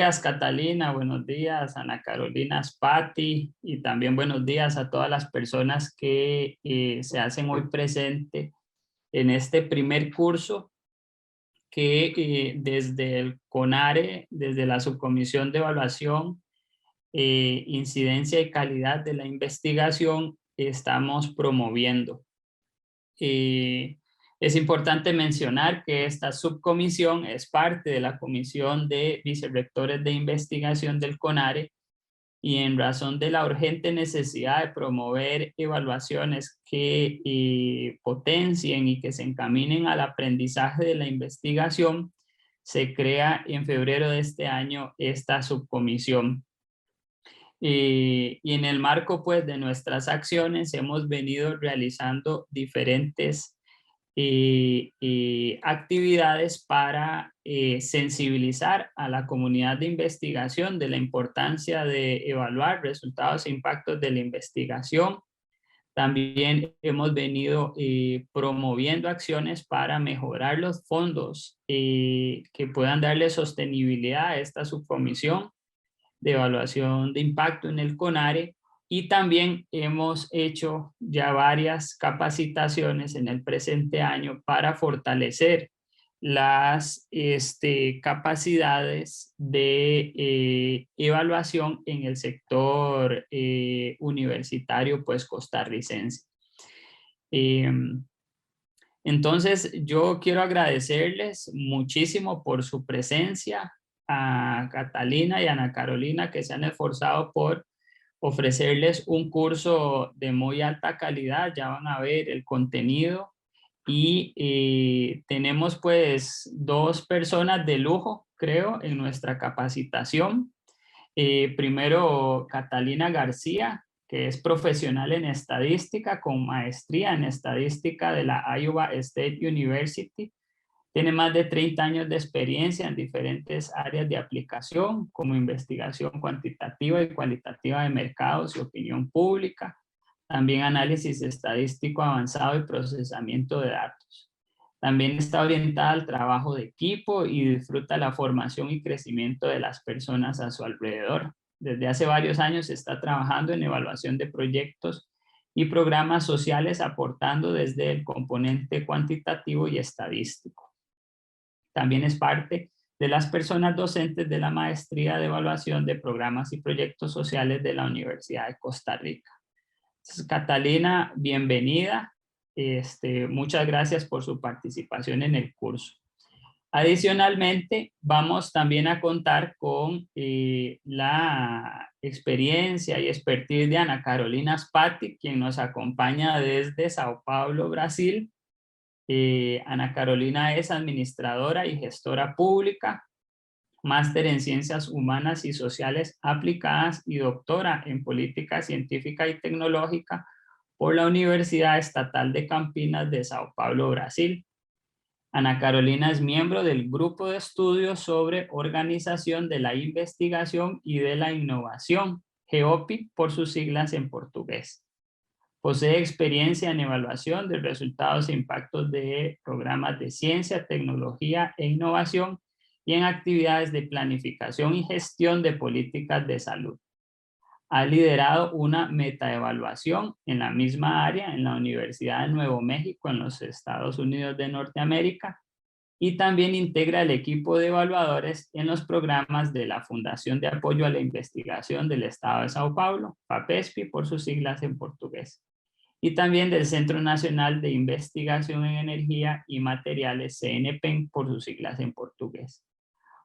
días, Catalina, buenos días, Ana Carolina Spati, y también buenos días a todas las personas que se hacen hoy presente en este primer curso que desde el CONARE, desde la Subcomisión de Evaluación, Incidencia y Calidad de la Investigación, estamos promoviendo. Es importante mencionar que esta subcomisión es parte de la Comisión de Vicerrectores de Investigación del CONARE, y en razón de la urgente necesidad de promover evaluaciones que potencien y que se encaminen al aprendizaje de la investigación, se crea en febrero de este año esta subcomisión. Y en el marco pues de nuestras acciones hemos venido realizando diferentes actividades para sensibilizar a la comunidad de investigación de la importancia de evaluar resultados e impactos de la investigación. También hemos venido promoviendo acciones para mejorar los fondos que puedan darle sostenibilidad a esta subcomisión de evaluación de impacto en el CONARE, y también hemos hecho ya varias capacitaciones en el presente año para fortalecer las capacidades de evaluación en el sector universitario pues costarricense. Entonces yo quiero agradecerles muchísimo por su presencia, a Catalina y a Ana Carolina, que se han esforzado por ofrecerles un curso de muy alta calidad. Ya van a ver el contenido, y tenemos pues dos personas de lujo, creo, en nuestra capacitación. Primero, Catalina García, que es profesional en estadística con maestría en estadística de la Iowa State University. Tiene más de 30 años de experiencia en diferentes áreas de aplicación, como investigación cuantitativa y cualitativa de mercados y opinión pública, también análisis estadístico avanzado y procesamiento de datos. También está orientada al trabajo de equipo y disfruta la formación y crecimiento de las personas a su alrededor. Desde hace varios años está trabajando en evaluación de proyectos y programas sociales, aportando desde el componente cuantitativo y estadístico. También es parte de las personas docentes de la Maestría de Evaluación de Programas y Proyectos Sociales de la Universidad de Costa Rica. Entonces, Catalina, bienvenida. Muchas gracias por su participación en el curso. Adicionalmente, vamos también a contar con la experiencia y expertise de Ana Carolina Spati, quien nos acompaña desde Sao Paulo, Brasil. Ana Carolina es administradora y gestora pública, máster en Ciencias Humanas y Sociales Aplicadas y doctora en Política Científica y Tecnológica por la Universidad Estatal de Campinas de Sao Paulo, Brasil. Ana Carolina es miembro del Grupo de Estudios sobre Organización de la Investigación y de la Innovación, GEOPI por sus siglas en portugués. Posee experiencia en evaluación de resultados e impactos de programas de ciencia, tecnología e innovación, y en actividades de planificación y gestión de políticas de salud. Ha liderado una metaevaluación en la misma área en la Universidad de Nuevo México en los Estados Unidos de Norteamérica, y también integra el equipo de evaluadores en los programas de la Fundación de Apoyo a la Investigación del Estado de Sao Paulo, FAPESPI por sus siglas en portugués, y también del Centro Nacional de Investigación en Energía y Materiales, CNPEN por sus siglas en portugués.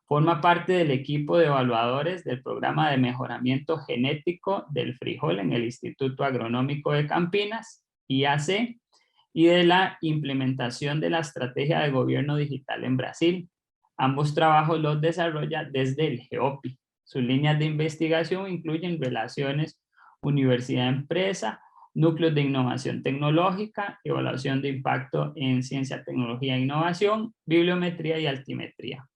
Forma parte del equipo de evaluadores del Programa de Mejoramiento Genético del Frijol en el Instituto Agronómico de Campinas, IAC, y de la implementación de la Estrategia de Gobierno Digital en Brasil. Ambos trabajos los desarrolla desde el GEOPI. Sus líneas de investigación incluyen relaciones universidad-empresa, núcleos de innovación tecnológica, evaluación de impacto en ciencia, tecnología e innovación, bibliometría y altimetría.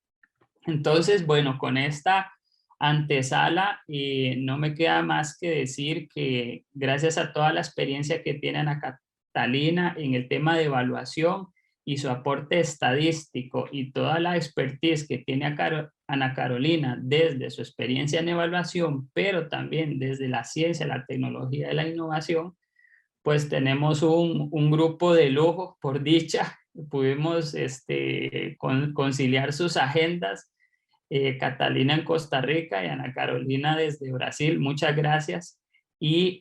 Entonces, bueno, con esta antesala no me queda más que decir que gracias a toda la experiencia que tiene Ana Catalina en el tema de evaluación, y su aporte estadístico y toda la expertise que tiene Ana Carolina desde su experiencia en evaluación, pero también desde la ciencia, la tecnología y la innovación, pues tenemos un grupo de lujo, por dicha. Pudimos conciliar sus agendas, Catalina en Costa Rica y Ana Carolina desde Brasil. Muchas gracias. Y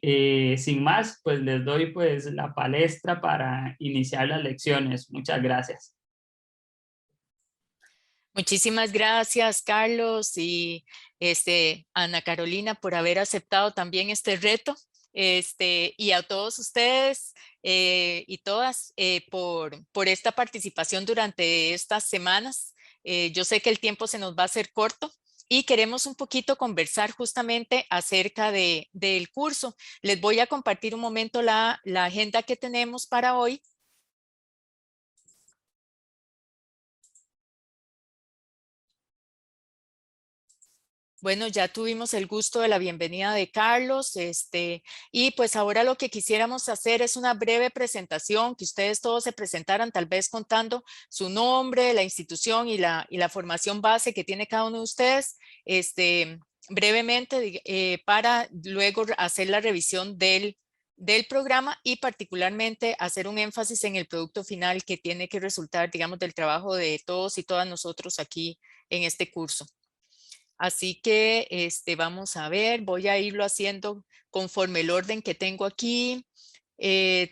sin más, pues les doy pues la palestra para iniciar las lecciones. Muchas gracias. Muchísimas gracias, Carlos y Ana Carolina, por haber aceptado también este reto. Y a todos ustedes y todas por esta participación durante estas semanas. Yo sé que el tiempo se nos va a hacer corto y queremos un poquito conversar justamente acerca del curso. Les voy a compartir un momento la agenda que tenemos para hoy. Bueno, ya tuvimos el gusto de la bienvenida de Carlos, y pues ahora lo que quisiéramos hacer es una breve presentación, que ustedes todos se presentaran tal vez contando su nombre, la institución y la formación base que tiene cada uno de ustedes, brevemente, para luego hacer la revisión del programa y particularmente hacer un énfasis en el producto final que tiene que resultar, digamos, del trabajo de todos y todas nosotros aquí en este curso. Así que vamos a ver, voy a irlo haciendo conforme el orden que tengo aquí.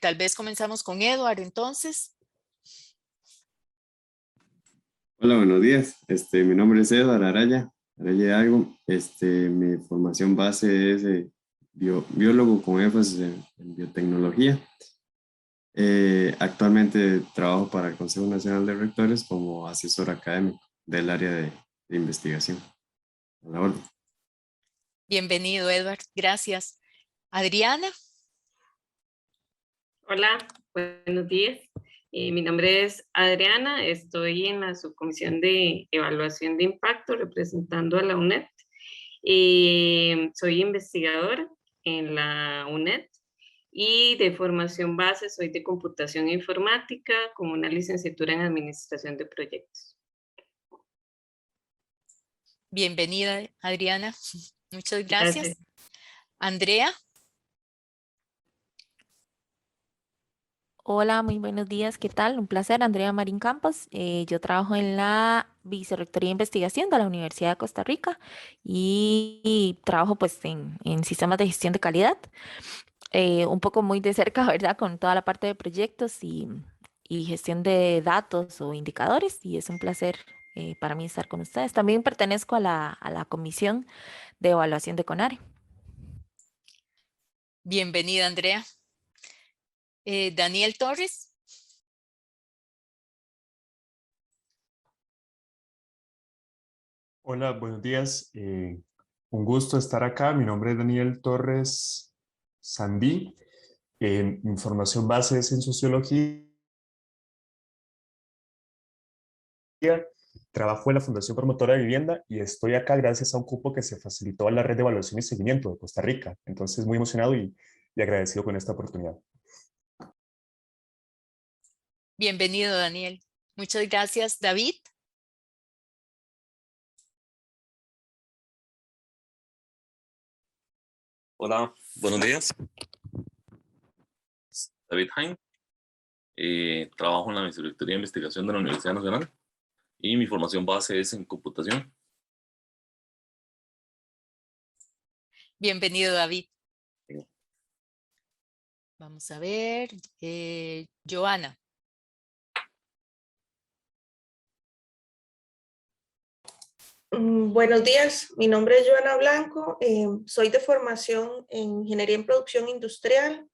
Tal vez comenzamos con Edward entonces. Hola, buenos días. Mi nombre es Edward Araya Hidalgo. Mi formación base es biólogo con énfasis en biotecnología. Actualmente trabajo para el Consejo Nacional de Rectores como asesor académico del área de investigación. A la orden. Bienvenido, Edward. Gracias. Adriana. Hola, buenos días. Mi nombre es Adriana, estoy en la subcomisión de evaluación de impacto representando a la UNED. Soy investigadora en la UNED y de formación base soy de computación e informática con una licenciatura en administración de proyectos. Bienvenida, Adriana. Muchas gracias. Gracias. Andrea. Hola, muy buenos días, ¿qué tal? Un placer, Andrea Marín Campos. Yo trabajo en la Vicerrectoría de Investigación de la Universidad de Costa Rica y trabajo pues en sistemas de gestión de calidad, un poco muy de cerca, ¿verdad? Con toda la parte de proyectos y gestión de datos o indicadores y es un placer para mí estar con ustedes. También pertenezco a la Comisión de Evaluación de CONARE. Bienvenida, Andrea. Daniel Torres. Hola, buenos días. Un gusto estar acá. Mi nombre es Daniel Torres Sandí. Mi formación base es en sociología. Trabajo en la Fundación Promotora de Vivienda y estoy acá gracias a un cupo que se facilitó a la Red de Evaluación y Seguimiento de Costa Rica. Entonces, muy emocionado y agradecido con esta oportunidad. Bienvenido, Daniel. Muchas gracias, David. Hola, buenos días. David Hain. Trabajo en la Vicerrectoría de Investigación de la Universidad Nacional y mi formación base es en computación. Bienvenido, David. Sí. Vamos a ver. Joana. Buenos días, mi nombre es Joana Blanco, soy de formación en Ingeniería en Producción Industrial,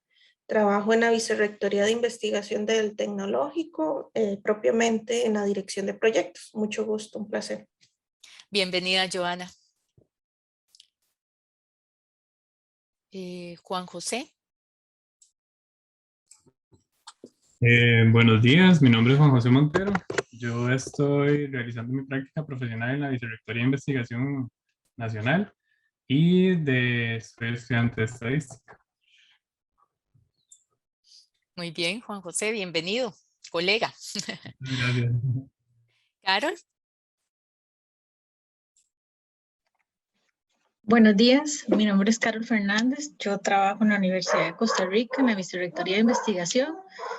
trabajo en la Vicerrectoría de Investigación del Tecnológico, propiamente en la Dirección de Proyectos. Mucho gusto, un placer. Bienvenida, Joana. Juan José. Buenos días, mi nombre es Juan José Montero. Yo estoy realizando mi práctica profesional en la Vicerrectoría de Investigación Nacional y soy estudiante de estadística. Muy bien, Juan José, bienvenido. colega. Gracias. Carol. Buenos días, mi nombre es Carol Fernández, yo trabajo en la Universidad de Costa Rica en la Vicerrectoría de Investigación,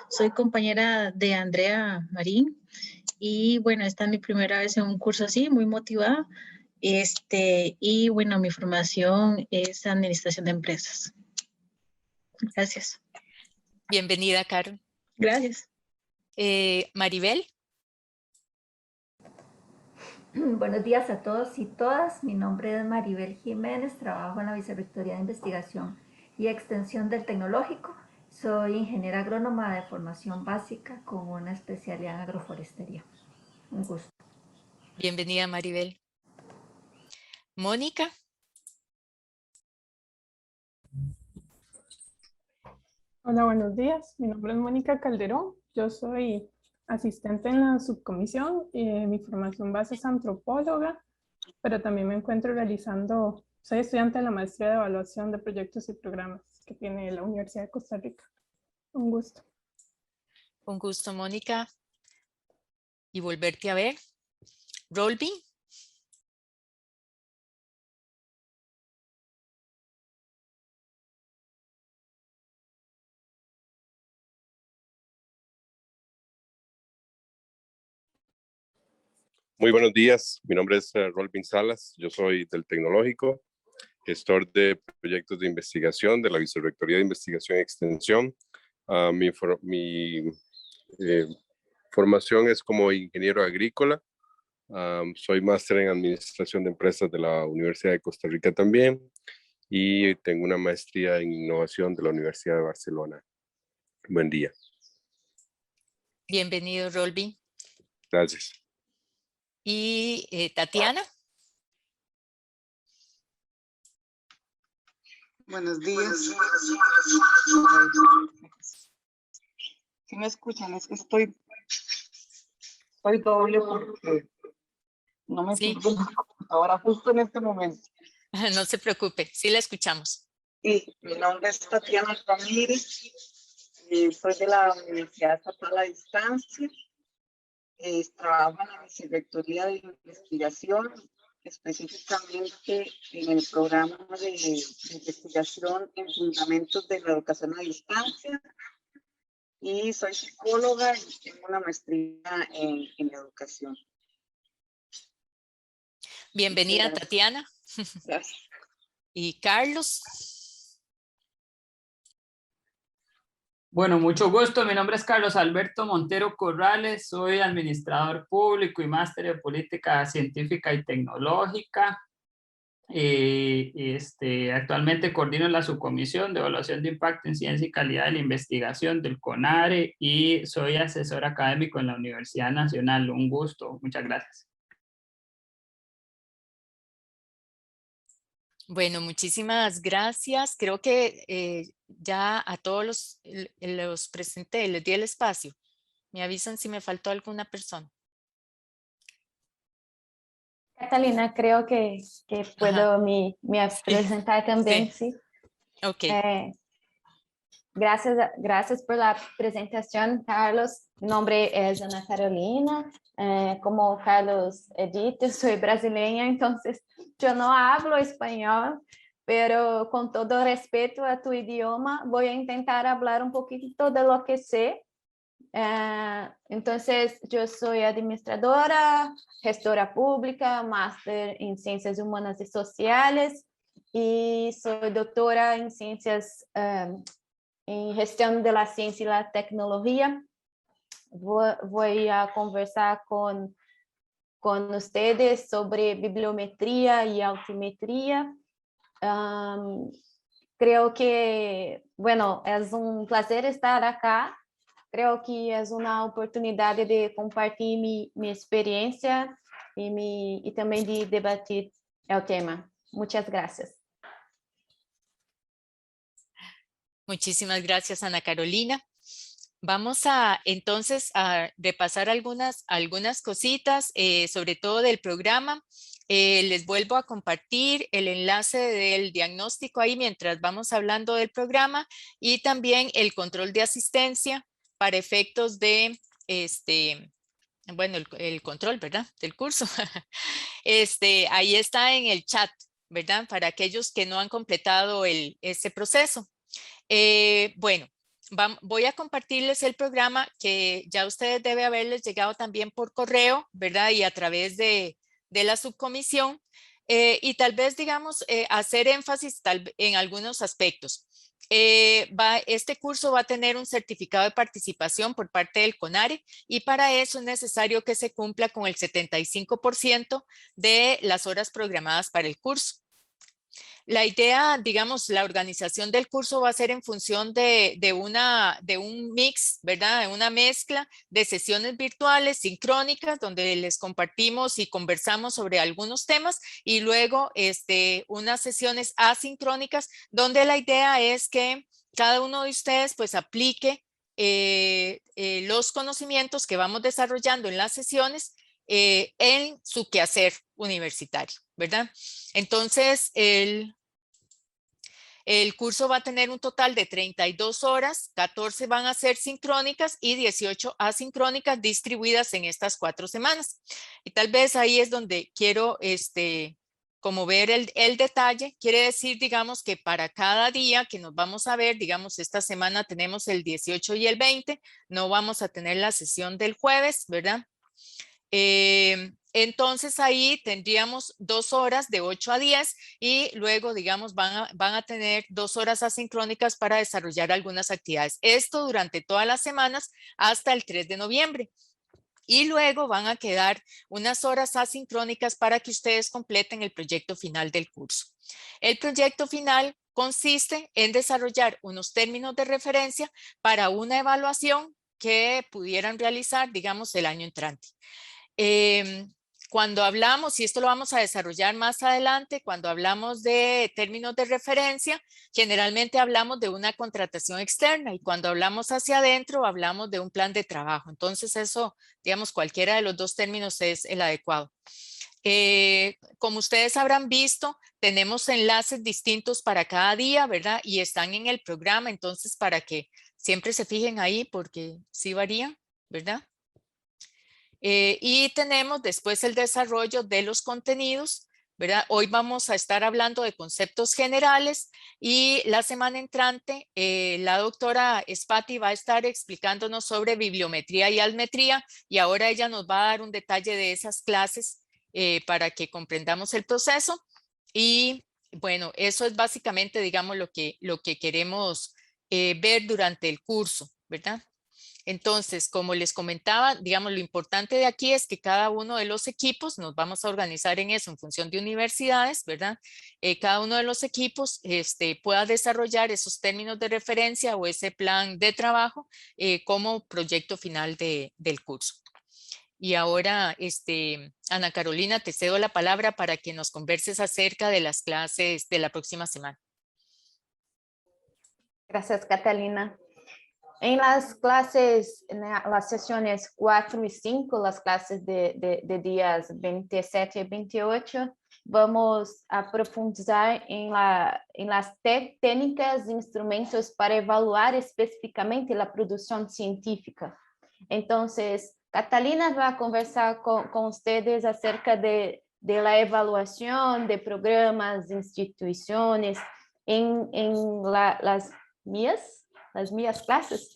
soy compañera de Andrea Marín y bueno, esta es mi primera vez en un curso así, muy motivada, y bueno, mi formación es Administración de Empresas. Gracias. Bienvenida, Carol. Gracias. Maribel. Buenos días a todos y todas. Mi nombre es Maribel Jiménez, trabajo en la Vicerrectoría de Investigación y Extensión del Tecnológico. Soy ingeniera agrónoma de formación básica con una especialidad en agroforestería. Un gusto. Bienvenida, Maribel. Mónica. Hola, buenos días. Mi nombre es Mónica Calderón. Yo soy asistente en la subcomisión y mi formación base es antropóloga, pero también me encuentro soy estudiante de la maestría de evaluación de proyectos y programas que tiene la Universidad de Costa Rica. Un gusto. Un gusto, Mónica. Y volverte a ver. Rolby. Muy buenos días, mi nombre es Rolvin Salas, yo soy del Tecnológico, gestor de proyectos de investigación de la Vicerrectoría de Investigación y Extensión. Mi formación es como ingeniero agrícola, soy máster en Administración de Empresas de la Universidad de Costa Rica también y tengo una maestría en Innovación de la Universidad de Barcelona. Buen día. Bienvenido, Rolvin. Gracias. Y Tatiana. Buenos días. ¿Sí me escuchan? Es que estoy doble porque no me sirve la computadora justo en este momento. No se preocupe, sí la escuchamos. Sí, mi nombre es Tatiana Ramírez, soy de la Universidad Estatal a Distancia. Trabajo en la Vicerrectoría de Investigación, específicamente en el programa de investigación en fundamentos de la educación a distancia, y soy psicóloga y tengo una maestría en educación. Bienvenida, Tatiana. Gracias. Y Carlos. Bueno, mucho gusto. Mi nombre es Carlos Alberto Montero Corrales. Soy administrador público y máster de política científica y tecnológica. Actualmente coordino la subcomisión de evaluación de impacto en ciencia y calidad de la investigación del CONARE y soy asesor académico en la Universidad Nacional. Un gusto. Muchas gracias. Bueno, muchísimas gracias. Creo que ya a todos los presenté, les di el espacio. Me avisan si me faltó alguna persona. Catalina, creo que puedo me presentar también, sí. Ok. Gracias por la presentación, Carlos. Mi nombre es Ana Carolina. Como Carlos dijo, soy brasileña, entonces yo no hablo español, pero con todo respeto a tu idioma, voy a intentar hablar un poquito de lo que sé. Entonces, yo soy administradora, gestora pública, máster en Ciencias Humanas y Sociales y soy doctora en Ciencias en Gestión de la Ciencia y la Tecnología. Voy a conversar con ustedes sobre bibliometría y altimetría. Creo que, bueno, es un placer estar acá. Creo que es una oportunidad de compartir mi experiencia y también de debatir el tema. Muchas gracias. Muchísimas gracias, Ana Carolina. Vamos entonces a repasar algunas cositas, sobre todo del programa. Les vuelvo a compartir el enlace del diagnóstico ahí mientras vamos hablando del programa y también el control de asistencia para efectos de bueno, el control, ¿verdad? Del curso. Ahí está en el chat, ¿verdad? Para aquellos que no han completado ese proceso. Bueno, voy a compartirles el programa que ya ustedes debe haberles llegado también por correo, ¿verdad? Y a través de la subcomisión. Y tal vez, digamos, hacer énfasis en algunos aspectos. Este curso va a tener un certificado de participación por parte del CONARE y para eso es necesario que se cumpla con el 75% de las horas programadas para el curso. La idea, digamos, la organización del curso va a ser en función de un mix, ¿verdad? De una mezcla de sesiones virtuales, sincrónicas, donde les compartimos y conversamos sobre algunos temas y luego unas sesiones asincrónicas, donde la idea es que cada uno de ustedes pues aplique los conocimientos que vamos desarrollando en las sesiones en su quehacer universitario, ¿verdad? Entonces, el curso va a tener un total de 32 horas, 14 van a ser sincrónicas y 18 asincrónicas distribuidas en estas 4 semanas. Y tal vez ahí es donde quiero como ver el detalle. Quiere decir, digamos, que para cada día que nos vamos a ver, digamos, esta semana tenemos el 18 y el 20, no vamos a tener la sesión del jueves, ¿verdad? Entonces ahí tendríamos 2 horas de 8 a 10 y luego, digamos, van a tener 2 horas asincrónicas para desarrollar algunas actividades. Esto durante todas las semanas hasta el 3 de noviembre. Y luego van a quedar unas horas asincrónicas para que ustedes completen el proyecto final del curso. El proyecto final consiste en desarrollar unos términos de referencia para una evaluación que pudieran realizar, digamos, el año entrante. Cuando hablamos, y esto lo vamos a desarrollar más adelante, cuando hablamos de términos de referencia, generalmente hablamos de una contratación externa y cuando hablamos hacia adentro, hablamos de un plan de trabajo. Entonces eso, digamos, cualquiera de los dos términos es el adecuado. Como ustedes habrán visto, tenemos enlaces distintos para cada día, ¿verdad? Y están en el programa, entonces para que siempre se fijen ahí porque sí varía, ¿verdad? Y tenemos después el desarrollo de los contenidos, ¿verdad? Hoy vamos a estar hablando de conceptos generales y la semana entrante la doctora Spati va a estar explicándonos sobre bibliometría y altmetría y ahora ella nos va a dar un detalle de esas clases para que comprendamos el proceso y bueno, eso es básicamente, digamos, lo que queremos ver durante el curso, ¿verdad? Entonces, como les comentaba, digamos, lo importante de aquí es que cada uno de los equipos, nos vamos a organizar en eso en función de universidades, ¿verdad? Cada uno de los equipos pueda desarrollar esos términos de referencia o ese plan de trabajo como proyecto final del curso. Y ahora, Ana Carolina, te cedo la palabra para que nos converses acerca de las clases de la próxima semana. Gracias, Catalina. En las clases, en las sesiones 4 y 5, las clases de días 27 y 28, vamos a profundizar en las técnicas e instrumentos para evaluar específicamente la producción científica. Entonces, Catalina va a conversar con ustedes acerca de la evaluación de programas, instituciones, en las mis clases,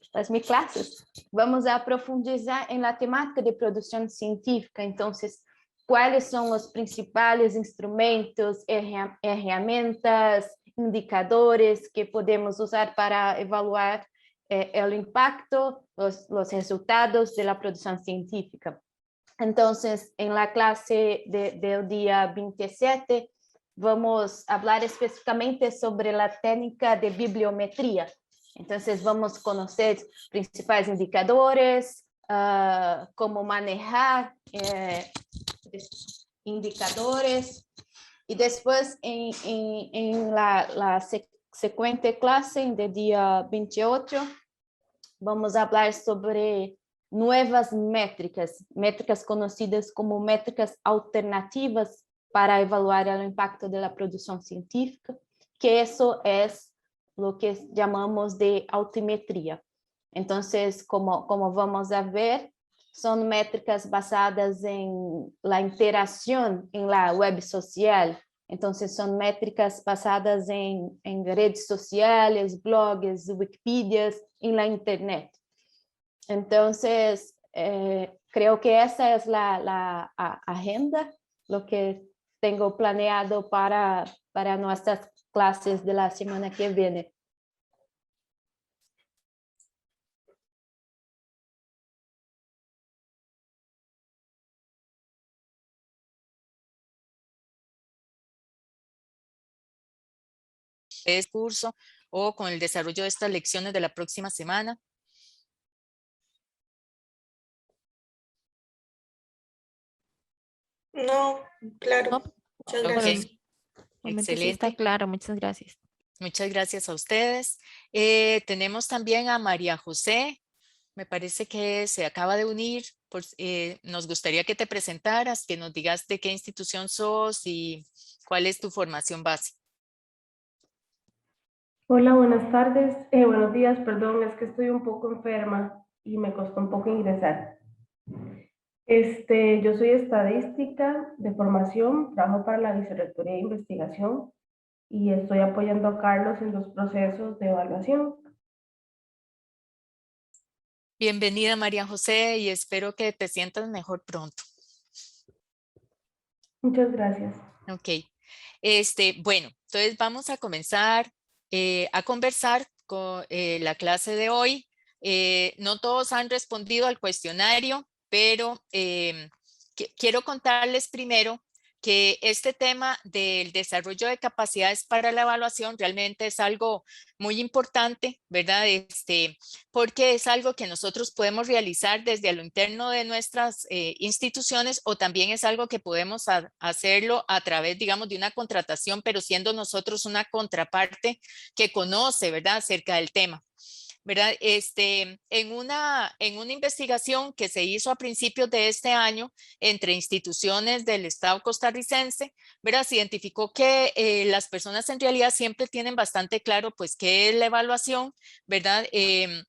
vamos a profundizar en la temática de producción científica. Entonces, ¿cuáles son los principales instrumentos, herramientas, indicadores que podemos usar para evaluar el impacto, los resultados de la producción científica? Entonces, en la clase del día 27, vamos a hablar específicamente sobre la técnica de bibliometría. Entonces, vamos a conocer principales indicadores, cómo manejar indicadores. Y después, en la siguiente clase, del día 28, vamos a hablar sobre nuevas métricas conocidas como métricas alternativas para evaluar el impacto de la producción científica, que eso es lo que llamamos de altimetría. Entonces, como vamos a ver, son métricas basadas en la interacción en la web social. Entonces son métricas basadas en redes sociales, blogs, Wikipedias, en la internet. Entonces, creo que esa es la agenda, lo que tengo planeado para nuestras clases de la semana que viene. ¿Es curso o con el desarrollo de estas lecciones de la próxima semana? No, claro. No, Muchas por gracias. el momento sí está Excelente. claro, muchas gracias. Muchas gracias a ustedes. Tenemos también a María José. Me parece que se acaba de unir. Nos gustaría que te presentaras, que nos digas de qué institución sos y cuál es tu formación base. Hola, buenas tardes. Buenos días, perdón, es que estoy un poco enferma y me costó un poco ingresar. Yo soy estadística de formación, trabajo para la Vicerrectoría de Investigación y estoy apoyando a Carlos en los procesos de evaluación. Bienvenida, María José, y espero que te sientas mejor pronto. Muchas gracias. Ok. Bueno, entonces vamos a comenzar a conversar con la clase de hoy. No todos han respondido al cuestionario, pero quiero contarles primero que este tema del desarrollo de capacidades para la evaluación realmente es algo muy importante, ¿verdad? Porque es algo que nosotros podemos realizar desde lo interno de nuestras instituciones, o también es algo que podemos hacerlo a través, digamos, de una contratación, pero siendo nosotros una contraparte que conoce, ¿verdad?, acerca del tema. ¿Verdad? En una investigación que se hizo a principios de este año entre instituciones del Estado costarricense, ¿verdad?, se identificó que las personas en realidad siempre tienen bastante claro pues qué es la evaluación, ¿verdad? En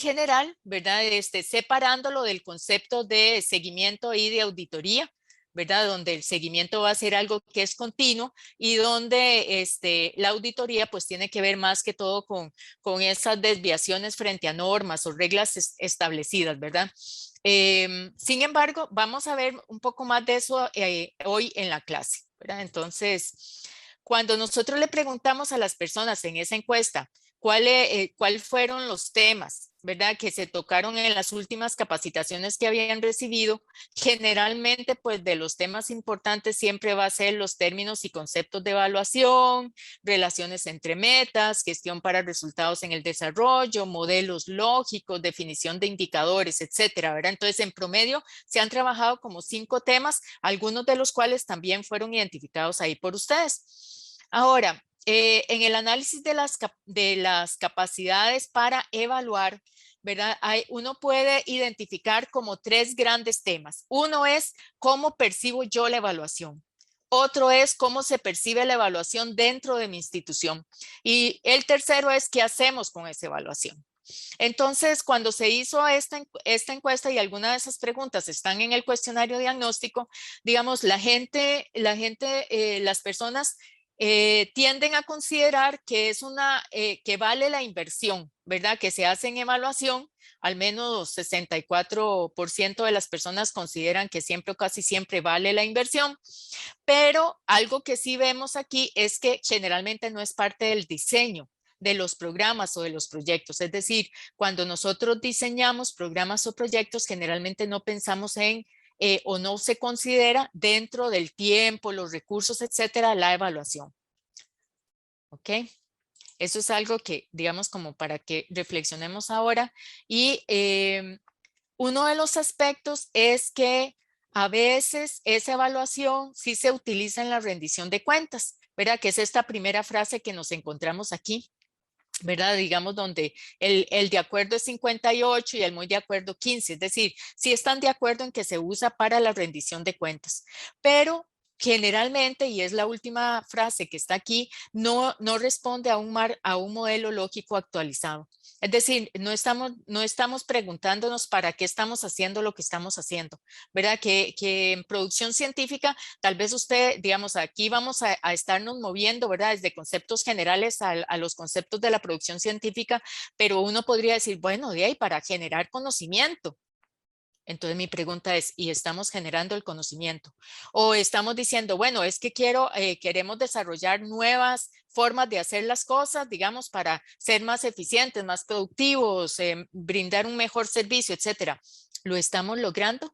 general, ¿verdad? Separándolo del concepto de seguimiento y de auditoría, ¿verdad? Donde el seguimiento va a ser algo que es continuo y donde la auditoría pues tiene que ver más que todo con esas desviaciones frente a normas o reglas establecidas, ¿verdad? Sin embargo, vamos a ver un poco más de eso hoy en la clase, ¿verdad? Entonces, cuando nosotros le preguntamos a las personas en esa encuesta cuál fueron los temas, ¿verdad?, que se tocaron en las últimas capacitaciones que habían recibido, generalmente pues de los temas importantes siempre va a ser los términos y conceptos de evaluación, relaciones entre metas, gestión para resultados en el desarrollo, modelos lógicos, definición de indicadores, etcétera, ¿verdad? Entonces, en promedio se han trabajado como 5 temas, algunos de los cuales también fueron identificados ahí por ustedes. Ahora, en el análisis de las capacidades para evaluar, ¿verdad? Uno puede identificar como 3 grandes temas. Uno es cómo percibo yo la evaluación. Otro es cómo se percibe la evaluación dentro de mi institución. Y el tercero es qué hacemos con esa evaluación. Entonces, cuando se hizo esta encuesta y algunas de esas preguntas están en el cuestionario diagnóstico, digamos, las personas tienden a considerar que que vale la inversión, ¿verdad?, que se hace en evaluación. Al menos 64% de las personas consideran que siempre o casi siempre vale la inversión, pero algo que sí vemos aquí es que generalmente no es parte del diseño de los programas o de los proyectos. Es decir, cuando nosotros diseñamos programas o proyectos, generalmente no pensamos en o no se considera dentro del tiempo, los recursos, etcétera, la evaluación. ¿Ok? Eso es algo que, digamos, como para que reflexionemos ahora. Y uno de los aspectos es que a veces esa evaluación sí se utiliza en la rendición de cuentas, ¿verdad? Que es esta primera frase que nos encontramos aquí, ¿verdad? Digamos, donde el de acuerdo es 58 y el muy de acuerdo 15, es decir, sí están de acuerdo en que se usa para la rendición de cuentas, pero generalmente, y es la última frase que está aquí, no responde a un modelo lógico actualizado. Es decir, no estamos preguntándonos para qué estamos haciendo lo que estamos haciendo, ¿verdad? Que en producción científica, tal vez usted, digamos, aquí vamos a estarnos moviendo, ¿verdad? Desde conceptos generales a los conceptos de la producción científica, pero uno podría decir, bueno, de ahí para generar conocimiento. Entonces mi pregunta es, ¿y estamos generando el conocimiento? O estamos diciendo, bueno, es que queremos desarrollar nuevas formas de hacer las cosas, digamos, para ser más eficientes, más productivos, brindar un mejor servicio, etcétera. ¿Lo estamos logrando?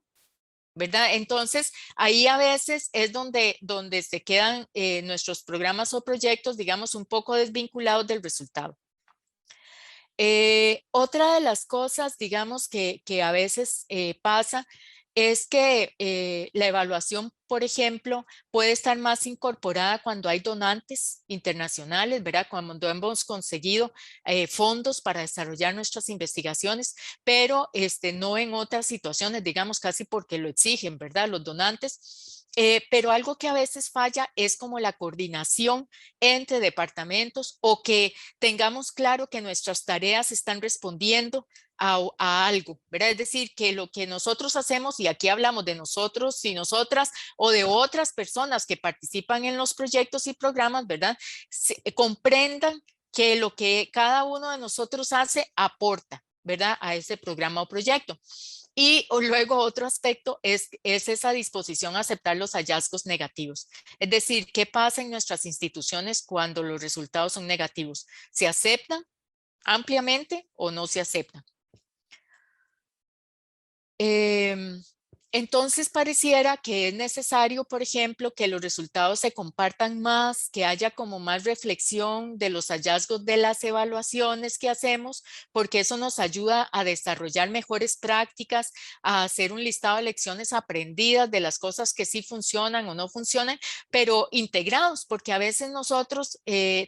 ¿Verdad? Entonces, ahí a veces es donde se quedan nuestros programas o proyectos, digamos, un poco desvinculados del resultado. Otra de las cosas, digamos, que a veces pasa es que la evaluación, por ejemplo, puede estar más incorporada cuando hay donantes internacionales, ¿verdad? Cuando hemos conseguido fondos para desarrollar nuestras investigaciones, pero no en otras situaciones, digamos, casi porque lo exigen, ¿verdad? Los donantes. Pero algo que a veces falla es como la coordinación entre departamentos o que tengamos claro que nuestras tareas están respondiendo a algo, ¿verdad? Es decir, que lo que nosotros hacemos, y aquí hablamos de nosotros y nosotras o de otras personas que participan en los proyectos y programas, ¿verdad? Comprendan que lo que cada uno de nosotros hace aporta, ¿verdad? A ese programa o proyecto. Y luego otro aspecto es esa disposición a aceptar los hallazgos negativos. Es decir, ¿qué pasa en nuestras instituciones cuando los resultados son negativos? ¿Se aceptan ampliamente o no se aceptan? Entonces pareciera que es necesario, por ejemplo, que los resultados se compartan más, que haya como más reflexión de los hallazgos de las evaluaciones que hacemos, porque eso nos ayuda a desarrollar mejores prácticas, a hacer un listado de lecciones aprendidas de las cosas que sí funcionan o no funcionan, pero integrados, porque a veces nosotros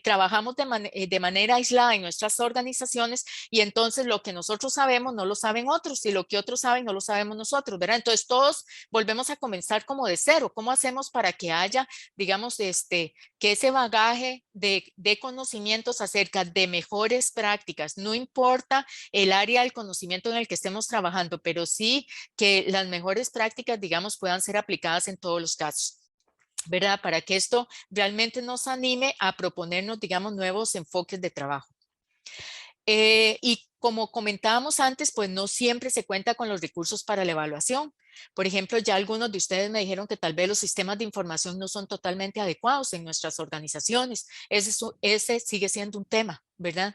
trabajamos de manera aislada en nuestras organizaciones y entonces lo que nosotros sabemos no lo saben otros y lo que otros saben no lo sabemos nosotros, ¿verdad? Entonces todos volvemos a comenzar como de cero. ¿Cómo hacemos para que haya, digamos, que ese bagaje de conocimientos acerca de mejores prácticas? No importa el área del conocimiento en el que estemos trabajando, pero sí que las mejores prácticas, digamos, puedan ser aplicadas en todos los casos, ¿verdad? Para que esto realmente nos anime a proponernos, digamos, nuevos enfoques de trabajo. Y como comentábamos antes, pues no siempre se cuenta con los recursos para la evaluación. Por ejemplo, ya algunos de ustedes me dijeron que tal vez los sistemas de información no son totalmente adecuados en nuestras organizaciones. Ese sigue siendo un tema, ¿verdad?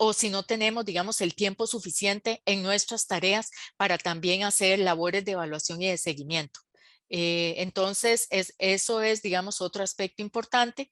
O si no tenemos, digamos, el tiempo suficiente en nuestras tareas para también hacer labores de evaluación y de seguimiento. Entonces, eso es, digamos, otro aspecto importante.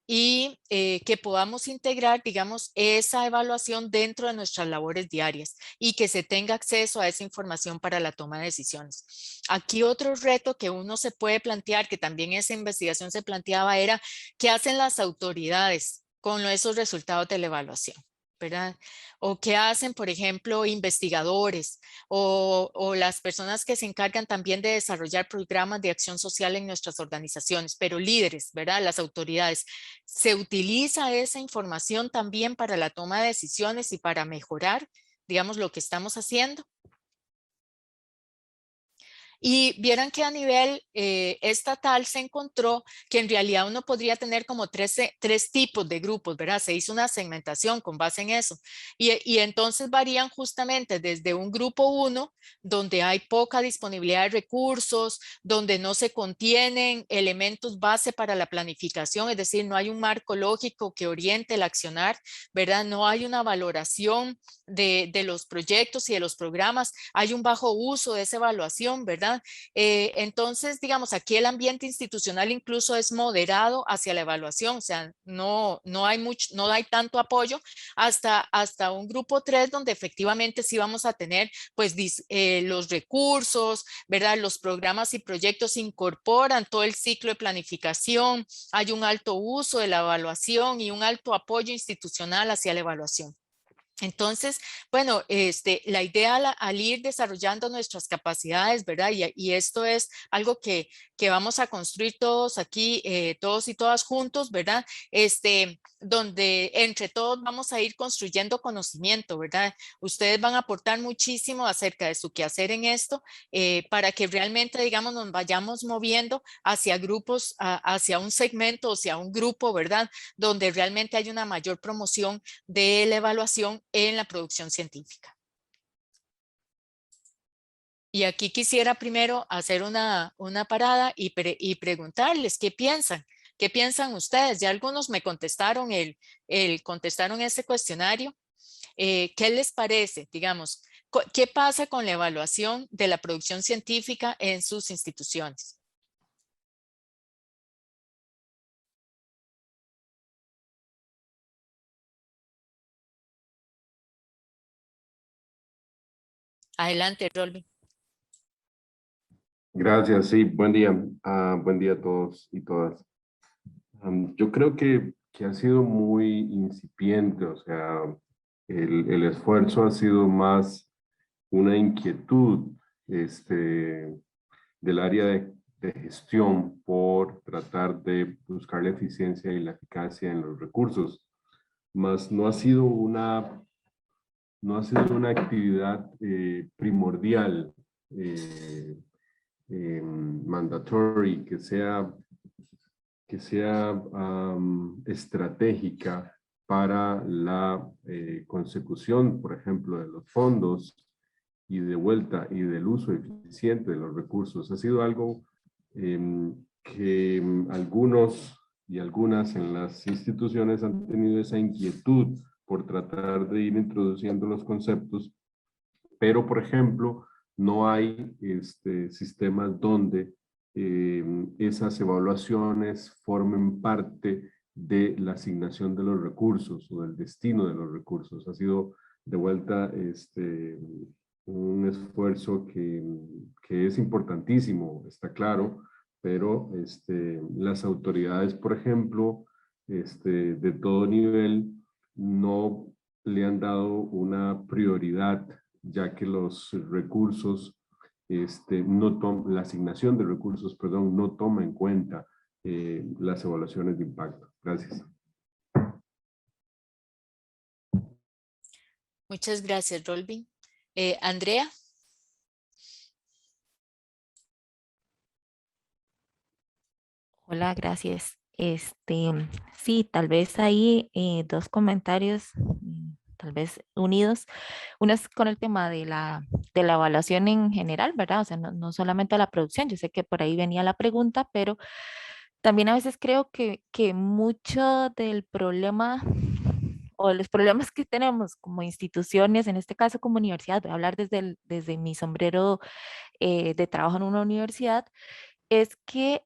Y que podamos integrar, digamos, esa evaluación dentro de nuestras labores diarias y que se tenga acceso a esa información para la toma de decisiones. Aquí otro reto que uno se puede plantear, que también esa investigación se planteaba, era ¿qué hacen las autoridades con esos resultados de la evaluación? ¿Verdad? O qué hacen, por ejemplo, investigadores o las personas que se encargan también de desarrollar programas de acción social en nuestras organizaciones, pero líderes, ¿verdad? Las autoridades. ¿Se utiliza esa información también para la toma de decisiones y para mejorar, digamos, lo que estamos haciendo? Y vieran que a nivel estatal se encontró que en realidad uno podría tener como tres tipos de grupos, ¿verdad? Se hizo una segmentación con base en eso. Y entonces varían justamente desde un grupo 1, donde hay poca disponibilidad de recursos, donde no se contienen elementos base para la planificación, es decir, no hay un marco lógico que oriente el accionar, ¿verdad? No hay una valoración de los proyectos y de los programas, hay un bajo uso de esa evaluación, ¿verdad? Entonces, digamos, aquí el ambiente institucional incluso es moderado hacia la evaluación, o sea, no hay tanto apoyo hasta un grupo 3, donde efectivamente sí vamos a tener pues los recursos, ¿verdad? Los programas y proyectos incorporan todo el ciclo de planificación, hay un alto uso de la evaluación y un alto apoyo institucional hacia la evaluación. Entonces, bueno, la idea al ir desarrollando nuestras capacidades, ¿verdad? Y esto es algo que vamos a construir todos aquí, todos y todas juntos, ¿verdad? Donde entre todos vamos a ir construyendo conocimiento, ¿verdad? Ustedes van a aportar muchísimo acerca de su quehacer en esto para que realmente, digamos, nos vayamos moviendo hacia grupos, hacia un segmento, hacia un grupo, ¿verdad? Donde realmente hay una mayor promoción de la evaluación en la producción científica. Y aquí quisiera primero hacer una parada y preguntarles qué piensan. ¿Qué piensan ustedes? Ya algunos me contestaron contestaron ese cuestionario. ¿Qué les parece? Digamos, ¿qué pasa con la evaluación de la producción científica en sus instituciones? Adelante, Rolby. Gracias, sí, buen día. Buen día a todos y todas. Yo creo que ha sido muy incipiente, o sea, el esfuerzo ha sido más una inquietud del área de gestión por tratar de buscar la eficiencia y la eficacia en los recursos, más no ha sido una actividad primordial, mandatory, que sea estratégica para la consecución, por ejemplo, de los fondos y de vuelta y del uso eficiente de los recursos. Ha sido algo que algunos y algunas en las instituciones han tenido esa inquietud por tratar de ir introduciendo los conceptos, pero, por ejemplo, no hay sistemas donde esas evaluaciones formen parte de la asignación de los recursos o del destino de los recursos. Ha sido de vuelta un esfuerzo que es importantísimo, está claro, pero las autoridades, por ejemplo, de todo nivel, no le han dado una prioridad, ya que los recursos, la asignación de recursos, perdón, no toma en cuenta las evaluaciones de impacto. Gracias. Muchas gracias, Rolby. Andrea. Hola, gracias. Sí, tal vez ahí dos comentarios, tal vez unidos. Uno es con el tema de la evaluación en general, ¿verdad? O sea, no solamente la producción. Yo sé que por ahí venía la pregunta, pero también a veces creo que mucho del problema o de los problemas que tenemos como instituciones, en este caso como universidad, voy a hablar desde mi sombrero de trabajo en una universidad, es que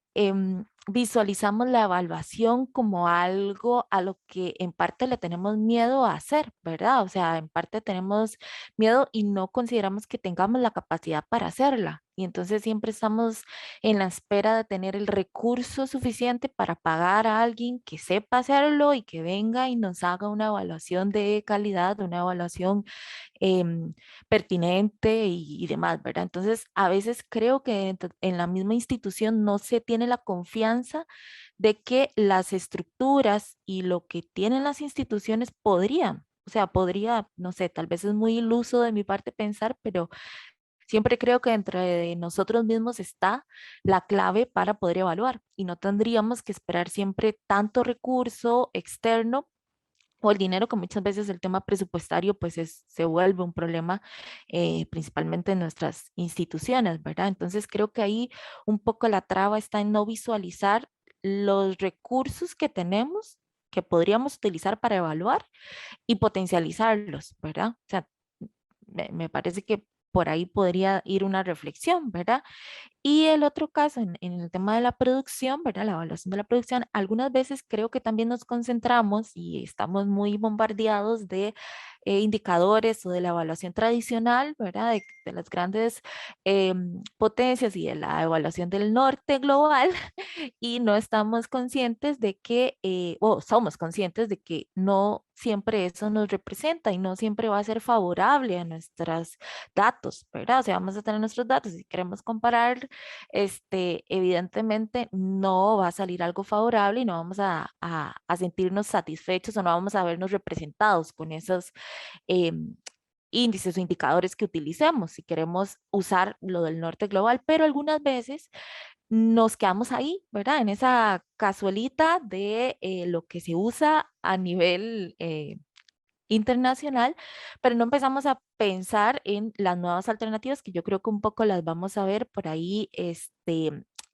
visualizamos la evaluación como algo a lo que en parte le tenemos miedo a hacer, ¿verdad? O sea, en parte tenemos miedo y no consideramos que tengamos la capacidad para hacerla. Y entonces siempre estamos en la espera de tener el recurso suficiente para pagar a alguien que sepa hacerlo y que venga y nos haga una evaluación de calidad, una evaluación pertinente y demás, ¿verdad? Entonces, a veces creo que en la misma institución no se tiene la confianza de que las estructuras y lo que tienen las instituciones o sea, podría, no sé, tal vez es muy iluso de mi parte pensar, pero siempre creo que entre nosotros mismos está la clave para poder evaluar y no tendríamos que esperar siempre tanto recurso externo o el dinero, que muchas veces el tema presupuestario pues se vuelve un problema principalmente en nuestras instituciones, ¿verdad? Entonces creo que ahí un poco la traba está en no visualizar los recursos que tenemos que podríamos utilizar para evaluar y potencializarlos, ¿verdad? O sea, me parece que por ahí podría ir una reflexión, ¿verdad? Y el otro caso, en el tema de la producción, ¿verdad? La evaluación de la producción, algunas veces creo que también nos concentramos y estamos muy bombardeados de indicadores o de la evaluación tradicional, ¿verdad? De las grandes potencias y de la evaluación del norte global y no estamos conscientes de que, o somos conscientes de que no siempre eso nos representa y no siempre va a ser favorable a nuestros datos, ¿verdad? O sea, vamos a tener nuestros datos y si queremos comparar, evidentemente no va a salir algo favorable y no vamos a sentirnos satisfechos o no vamos a vernos representados con esos índices o indicadores que utilicemos si queremos usar lo del norte global, pero algunas veces nos quedamos ahí, ¿verdad? En esa cazuelita de lo que se usa a nivel internacional, pero no empezamos a pensar en las nuevas alternativas que yo creo que un poco las vamos a ver por ahí,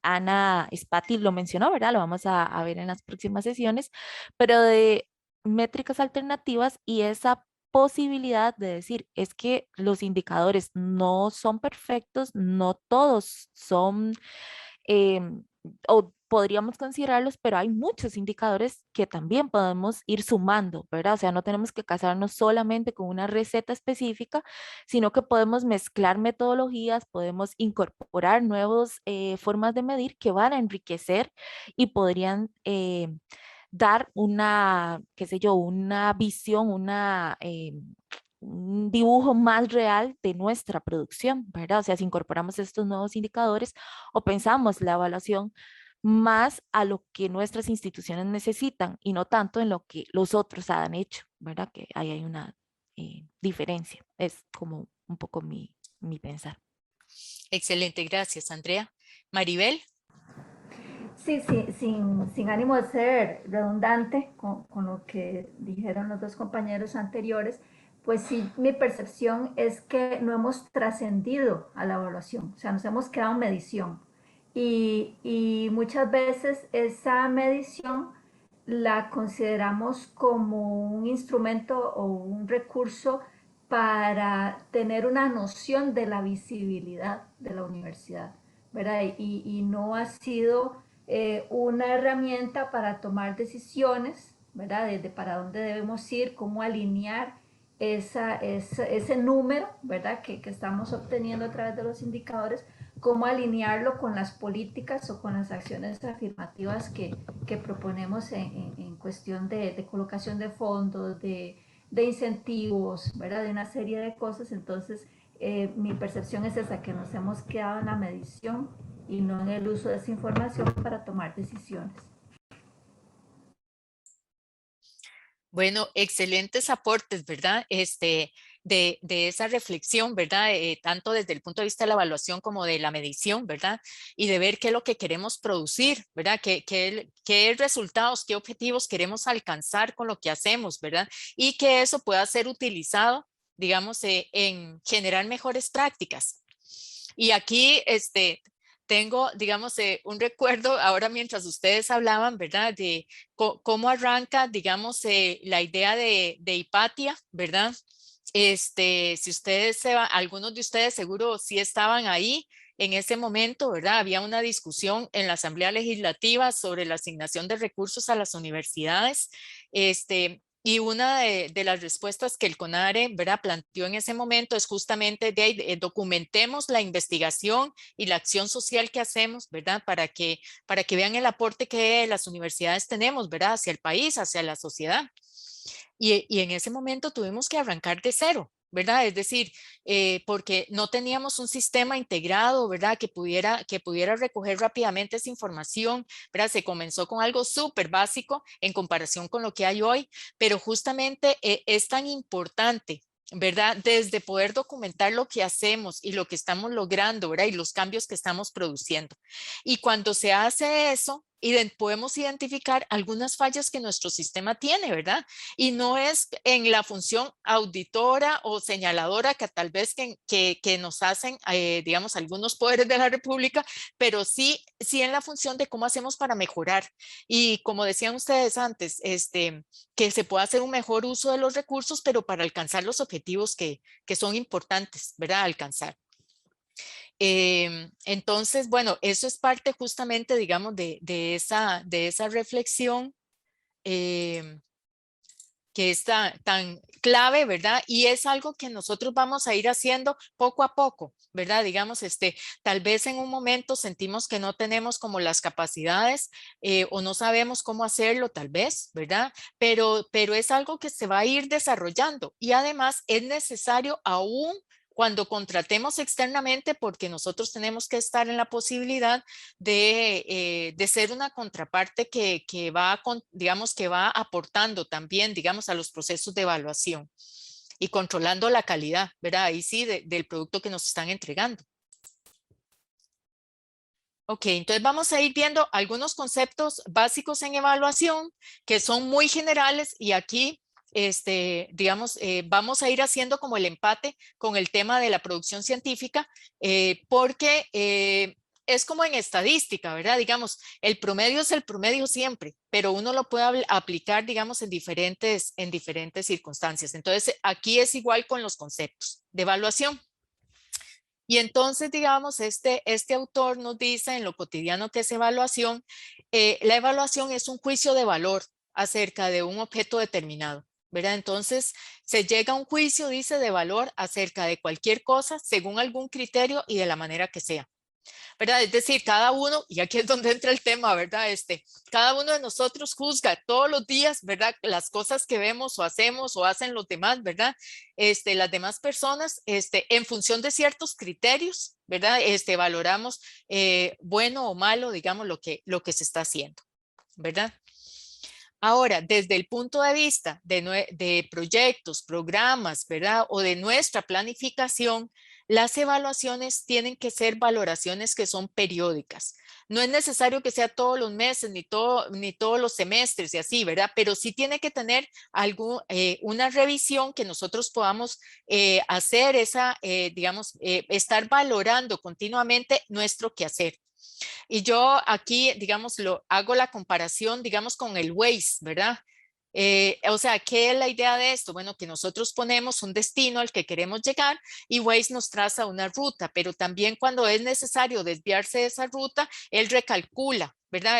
Ana Spati lo mencionó, ¿verdad? Lo vamos a ver en las próximas sesiones, pero de métricas alternativas y esa posibilidad de decir, es que los indicadores no son perfectos, no todos son o podríamos considerarlos, pero hay muchos indicadores que también podemos ir sumando, ¿verdad? O sea, no tenemos que casarnos solamente con una receta específica, sino que podemos mezclar metodologías, podemos incorporar nuevas formas de medir que van a enriquecer y podrían dar una, qué sé yo, una visión, un dibujo más real de nuestra producción, ¿verdad? O sea, si incorporamos estos nuevos indicadores o pensamos la evaluación más a lo que nuestras instituciones necesitan y no tanto en lo que los otros han hecho, ¿verdad? Que ahí hay una diferencia. Es como un poco mi pensar. Excelente, gracias, Andrea. Maribel. Sí, sí, sin ánimo de ser redundante con lo que dijeron los dos compañeros anteriores, pues sí, mi percepción es que no hemos trascendido a la evaluación, o sea, nos hemos quedado en medición. Y muchas veces esa medición la consideramos como un instrumento o un recurso para tener una noción de la visibilidad de la universidad, ¿verdad? Y no ha sido una herramienta para tomar decisiones, ¿verdad? Desde para dónde debemos ir, cómo alinear ese número, ¿verdad? Que estamos obteniendo a través de los indicadores, cómo alinearlo con las políticas o con las acciones afirmativas que proponemos en cuestión de colocación de fondos, de incentivos, ¿verdad? De una serie de cosas. Entonces, mi percepción es esa, que nos hemos quedado en la medición y no en el uso de esa información para tomar decisiones. Bueno, excelentes aportes, ¿verdad? De esa reflexión, ¿verdad? Tanto desde el punto de vista de la evaluación como de la medición, ¿verdad? Y de ver qué es lo que queremos producir, ¿verdad? ¿Qué resultados, qué objetivos queremos alcanzar con lo que hacemos, ¿verdad? Y que eso pueda ser utilizado, digamos, en generar mejores prácticas. Y aquí, tengo, digamos, un recuerdo ahora mientras ustedes hablaban, ¿verdad? De cómo arranca, digamos, la idea de Hipatia, ¿verdad? Si ustedes algunos de ustedes seguro sí estaban ahí en ese momento, ¿verdad? Había una discusión en la Asamblea Legislativa sobre la asignación de recursos a las universidades, y una de las respuestas que el CONARE, ¿verdad?, planteó en ese momento es justamente documentemos la investigación y la acción social que hacemos, ¿verdad?, para que vean el aporte que las universidades tenemos, ¿verdad?, hacia el país, hacia la sociedad. Y en ese momento tuvimos que arrancar de cero, ¿verdad? Es decir, porque no teníamos un sistema integrado, ¿verdad? Que pudiera recoger rápidamente esa información, ¿verdad? Se comenzó con algo súper básico en comparación con lo que hay hoy, pero justamente es tan importante, ¿verdad? Desde poder documentar lo que hacemos y lo que estamos logrando, ¿verdad? Y los cambios que estamos produciendo. Y cuando se hace eso, podemos identificar algunas fallas que nuestro sistema tiene, ¿verdad? Y no es en la función auditora o señaladora que tal vez que nos hacen, digamos, algunos poderes de la República, pero sí en la función de cómo hacemos para mejorar. Y como decían ustedes antes, que se pueda hacer un mejor uso de los recursos, pero para alcanzar los objetivos que son importantes, ¿verdad? Alcanzar. Entonces, bueno, eso es parte justamente, digamos, de esa reflexión que es tan clave, ¿verdad? Y es algo que nosotros vamos a ir haciendo poco a poco, ¿verdad? Digamos, tal vez en un momento sentimos que no tenemos como las capacidades o no sabemos cómo hacerlo, tal vez, ¿verdad? Pero es algo que se va a ir desarrollando y además es necesario aún cuando contratemos externamente, porque nosotros tenemos que estar en la posibilidad de ser una contraparte que va, digamos, que va aportando también, digamos, a los procesos de evaluación y controlando la calidad, ¿verdad? Ahí sí, del producto que nos están entregando. Ok, entonces vamos a ir viendo algunos conceptos básicos en evaluación que son muy generales y aquí digamos, vamos a ir haciendo como el empate con el tema de la producción científica, porque es como en estadística, ¿verdad? Digamos, el promedio es el promedio siempre, pero uno lo puede aplicar, digamos, en diferentes circunstancias. Entonces, aquí es igual con los conceptos de evaluación. Y entonces, digamos, este autor nos dice en lo cotidiano que es evaluación, la evaluación es un juicio de valor acerca de un objeto determinado, ¿verdad? Entonces, se llega a un juicio, dice, de valor acerca de cualquier cosa según algún criterio y de la manera que sea, ¿verdad? Es decir, cada uno, y aquí es donde entra el tema, ¿verdad? Cada uno de nosotros juzga todos los días, ¿verdad? Las cosas que vemos o hacemos o hacen los demás, ¿verdad? Las demás personas, en función de ciertos criterios, ¿verdad? Valoramos bueno o malo, digamos, lo que se está haciendo, ¿verdad? Ahora, desde el punto de vista de proyectos, programas, ¿verdad? O de nuestra planificación, las evaluaciones tienen que ser valoraciones que son periódicas. No es necesario que sea todos los meses ni todos los semestres y así, ¿verdad? Pero sí tiene que tener una revisión que nosotros podamos hacer digamos, estar valorando continuamente nuestro quehacer. Y yo aquí, digamos, hago la comparación, digamos, con el Waze, ¿verdad? O sea, ¿qué es la idea de esto? Bueno, que nosotros ponemos un destino al que queremos llegar y Waze nos traza una ruta, pero también cuando es necesario desviarse de esa ruta, él recalcula, ¿verdad?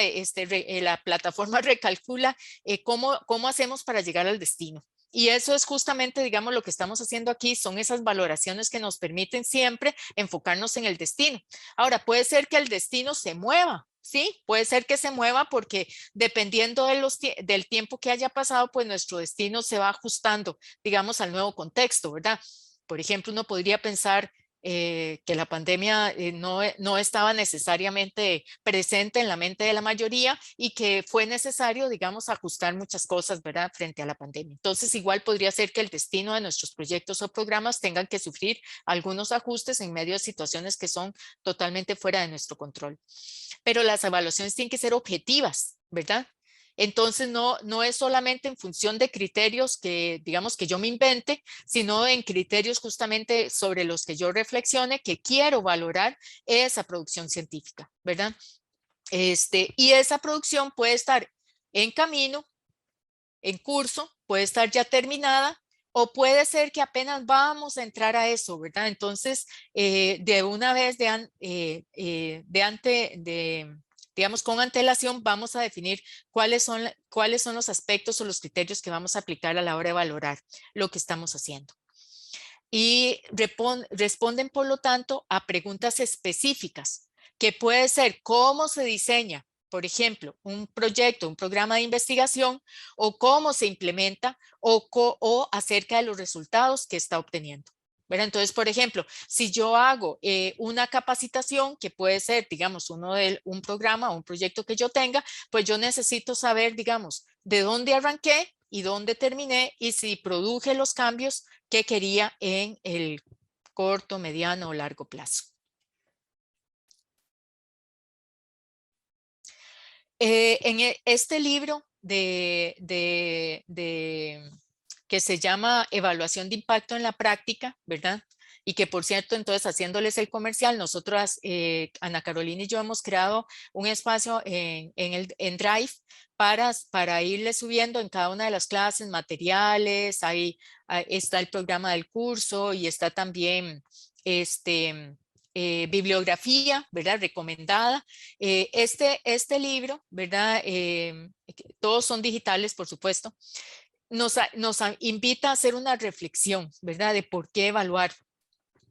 La plataforma recalcula cómo hacemos para llegar al destino. Y eso es justamente, digamos, lo que estamos haciendo aquí, son esas valoraciones que nos permiten siempre enfocarnos en el destino. Ahora, puede ser que el destino se mueva, ¿sí? Puede ser que se mueva porque dependiendo del tiempo que haya pasado, pues nuestro destino se va ajustando, digamos, al nuevo contexto, ¿verdad? Por ejemplo, uno podría pensar que la pandemia no estaba necesariamente presente en la mente de la mayoría y que fue necesario, digamos, ajustar muchas cosas, ¿verdad?, frente a la pandemia. Entonces, igual podría ser que el destino de nuestros proyectos o programas tengan que sufrir algunos ajustes en medio de situaciones que son totalmente fuera de nuestro control. Pero las evaluaciones tienen que ser objetivas, ¿verdad? Entonces no es solamente en función de criterios que, digamos, que yo me invente, sino en criterios justamente sobre los que yo reflexione, que quiero valorar esa producción científica, ¿verdad? Y esa producción puede estar en camino, en curso, puede estar ya terminada, o puede ser que apenas vamos a entrar a eso, ¿verdad? Entonces, de una vez, digamos, con antelación, vamos a definir cuáles son los aspectos o los criterios que vamos a aplicar a la hora de valorar lo que estamos haciendo. Y responden, por lo tanto, a preguntas específicas, que puede ser cómo se diseña, por ejemplo, un proyecto, un programa de investigación, o cómo se implementa, o acerca de los resultados que está obteniendo, ¿verdad? Entonces, por ejemplo, si yo hago una capacitación, que puede ser, digamos, un programa o un proyecto que yo tenga, pues yo necesito saber, digamos, de dónde arranqué y dónde terminé y si produje los cambios que quería en el corto, mediano o largo plazo. En este libro que se llama Evaluación de Impacto en la Práctica, ¿verdad? Y que, por cierto, entonces, haciéndoles el comercial, nosotras, Ana Carolina y yo, hemos creado un espacio en Drive para irle subiendo en cada una de las clases materiales. Ahí está el programa del curso y está también bibliografía, ¿verdad? Recomendada. Este libro, ¿verdad? Todos son digitales, por supuesto. Nos invita a hacer una reflexión, ¿verdad? De por qué evaluar.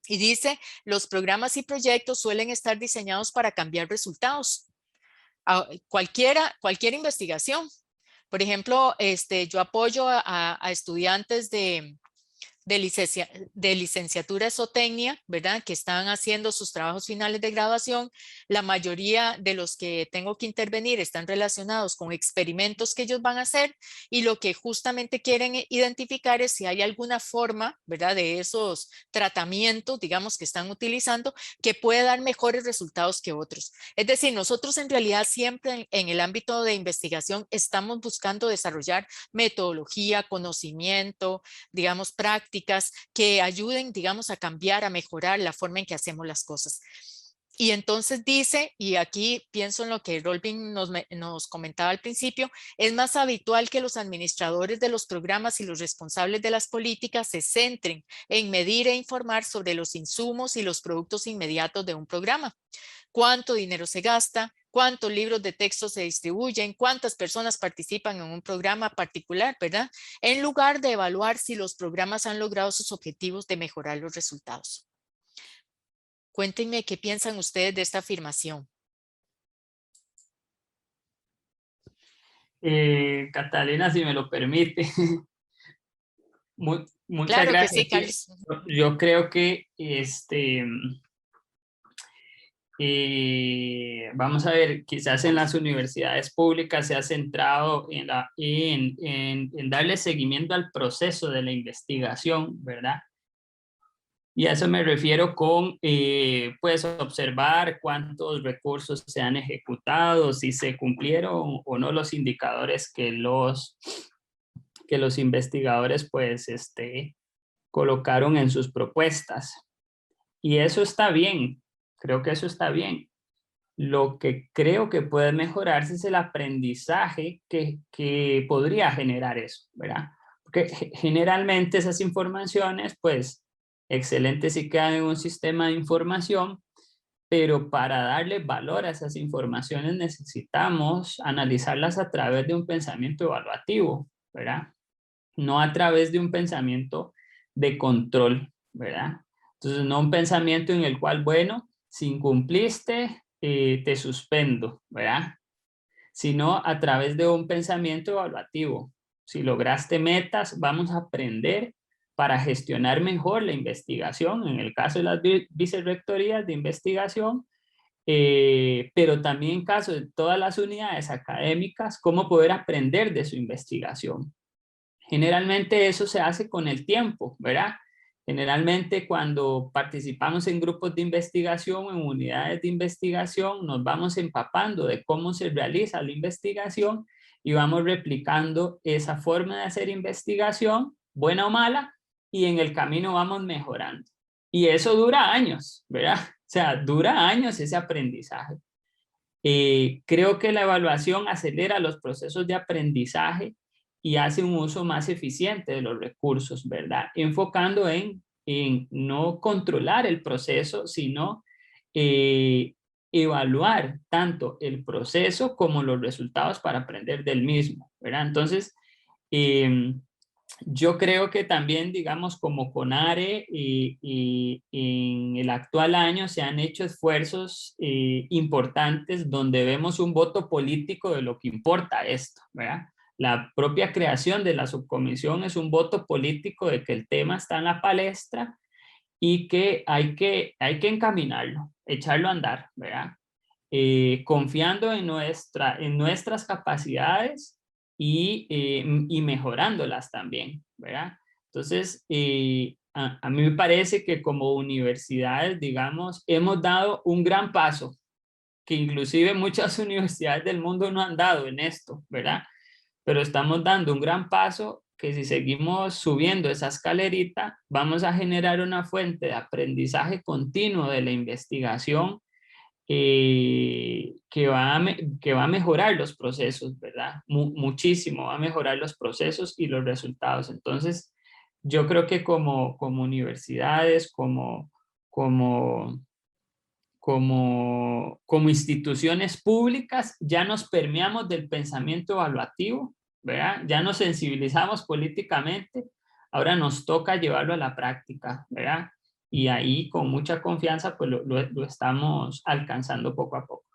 Y dice, los programas y proyectos suelen estar diseñados para cambiar resultados. Cualquier investigación. Por ejemplo, yo apoyo a estudiantes de licenciatura zootecnia, ¿verdad? Que están haciendo sus trabajos finales de graduación. La mayoría de los que tengo que intervenir están relacionados con experimentos que ellos van a hacer y lo que justamente quieren identificar es si hay alguna forma, ¿verdad? De esos tratamientos, digamos, que están utilizando que puede dar mejores resultados que otros. Es decir, nosotros en realidad siempre en el ámbito de investigación estamos buscando desarrollar metodología, conocimiento, digamos, prácticas que ayuden, digamos, a cambiar, a mejorar la forma en que hacemos las cosas. Y entonces dice, y aquí pienso en lo que Rolvin nos comentaba al principio, es más habitual que los administradores de los programas y los responsables de las políticas se centren en medir e informar sobre los insumos y los productos inmediatos de un programa. Cuánto dinero se gasta, cuántos libros de texto se distribuyen, cuántas personas participan en un programa particular, ¿verdad? En lugar de evaluar si los programas han logrado sus objetivos de mejorar los resultados. Cuéntenme qué piensan ustedes de esta afirmación. Catalina, si me lo permite. Muchas claro gracias. Que sí, Carlos. Yo creo que vamos a ver, quizás en las universidades públicas se ha centrado en darle seguimiento al proceso de la investigación, ¿verdad? Y a eso me refiero con, pues, observar cuántos recursos se han ejecutado, si se cumplieron o no los indicadores que los investigadores, pues, colocaron en sus propuestas. Y eso está bien, creo que eso está bien. Lo que creo que puede mejorarse es el aprendizaje que podría generar eso, ¿verdad? Porque generalmente esas informaciones, pues, excelentes si quedan en un sistema de información, pero para darle valor a esas informaciones necesitamos analizarlas a través de un pensamiento evaluativo, ¿verdad? No a través de un pensamiento de control, ¿verdad? Entonces, no un pensamiento en el cual, bueno, si incumpliste, te suspendo, ¿verdad? Sino a través de un pensamiento evaluativo. Si lograste metas, vamos a aprender para gestionar mejor la investigación, en el caso de las vicerrectorías de investigación, pero también en caso de todas las unidades académicas, cómo poder aprender de su investigación. Generalmente eso se hace con el tiempo, ¿verdad? Generalmente cuando participamos en grupos de investigación, en unidades de investigación, nos vamos empapando de cómo se realiza la investigación y vamos replicando esa forma de hacer investigación, buena o mala, y en el camino vamos mejorando. Y eso dura años, ¿verdad? O sea, dura años ese aprendizaje. Creo que la evaluación acelera los procesos de aprendizaje y hace un uso más eficiente de los recursos, ¿verdad? Enfocando en no controlar el proceso, sino evaluar tanto el proceso como los resultados para aprender del mismo, ¿verdad? Entonces, yo creo que también, digamos, como CONARE y en el actual año se han hecho esfuerzos importantes donde vemos un voto político de lo que importa esto, ¿verdad? La propia creación de la subcomisión es un voto político de que el tema está en la palestra y que hay que encaminarlo, echarlo a andar, ¿verdad? Confiando en nuestras capacidades y mejorándolas también, ¿verdad? Entonces, a mí me parece que como universidades, digamos, hemos dado un gran paso, que inclusive muchas universidades del mundo no han dado en esto, ¿verdad? Pero estamos dando un gran paso que si seguimos subiendo esa escalerita, vamos a generar una fuente de aprendizaje continuo de la investigación que va a mejorar los procesos, ¿verdad? Muchísimo, va a mejorar los procesos y los resultados. Entonces, yo creo que como universidades, como como instituciones públicas ya nos permeamos del pensamiento evaluativo, ¿verdad? Ya nos sensibilizamos políticamente, ahora nos toca llevarlo a la práctica, ¿verdad? Y ahí con mucha confianza pues lo estamos alcanzando poco a poco.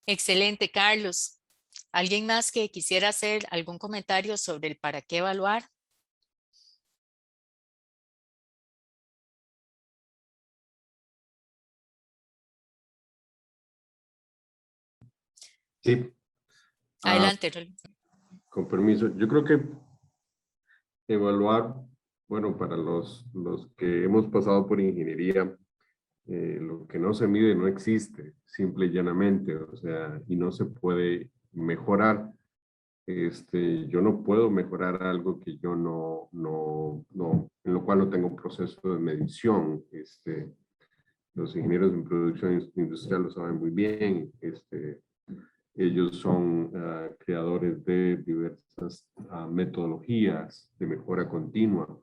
Excelente, Carlos. ¿Alguien más que quisiera hacer algún comentario sobre el para qué evaluar? Sí. Adelante, Rolly. Con permiso. Yo creo que evaluar, bueno, para los que hemos pasado por ingeniería, lo que no se mide no existe, simple y llanamente, o sea, y no se puede mejorar. Yo no puedo mejorar algo que yo en lo cual no tengo un proceso de medición. Los ingenieros en producción industrial lo saben muy bien. Ellos son creadores de diversas metodologías de mejora continua.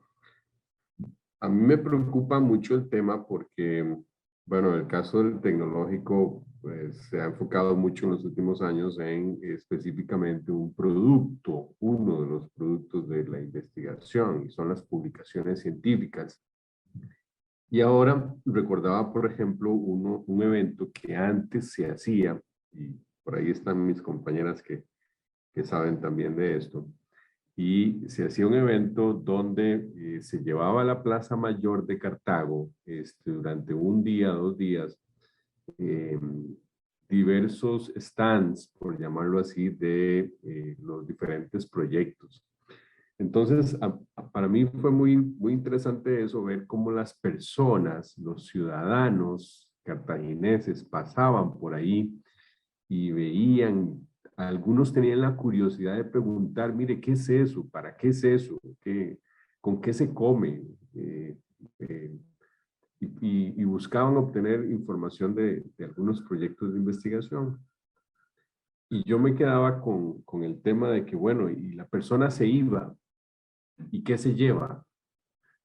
A mí me preocupa mucho el tema porque, bueno, el caso del tecnológico pues, se ha enfocado mucho en los últimos años en específicamente un producto, uno de los productos de la investigación, y son las publicaciones científicas. Y ahora recordaba, por ejemplo, un evento que antes se hacía, y por ahí están mis compañeras que saben también de esto, y se hacía un evento donde se llevaba a la Plaza Mayor de Cartago durante un día, 2 días, diversos stands, por llamarlo así, de los diferentes proyectos. Entonces, para mí fue muy interesante eso, ver cómo las personas, los ciudadanos cartagineses pasaban por ahí y veían. Algunos tenían la curiosidad de preguntar, mire, ¿qué es eso? ¿Para qué es eso? ¿Con qué se come? Y buscaban obtener información de algunos proyectos de investigación. Y yo me quedaba con el tema de que, bueno, y la persona se iba, ¿y qué se lleva?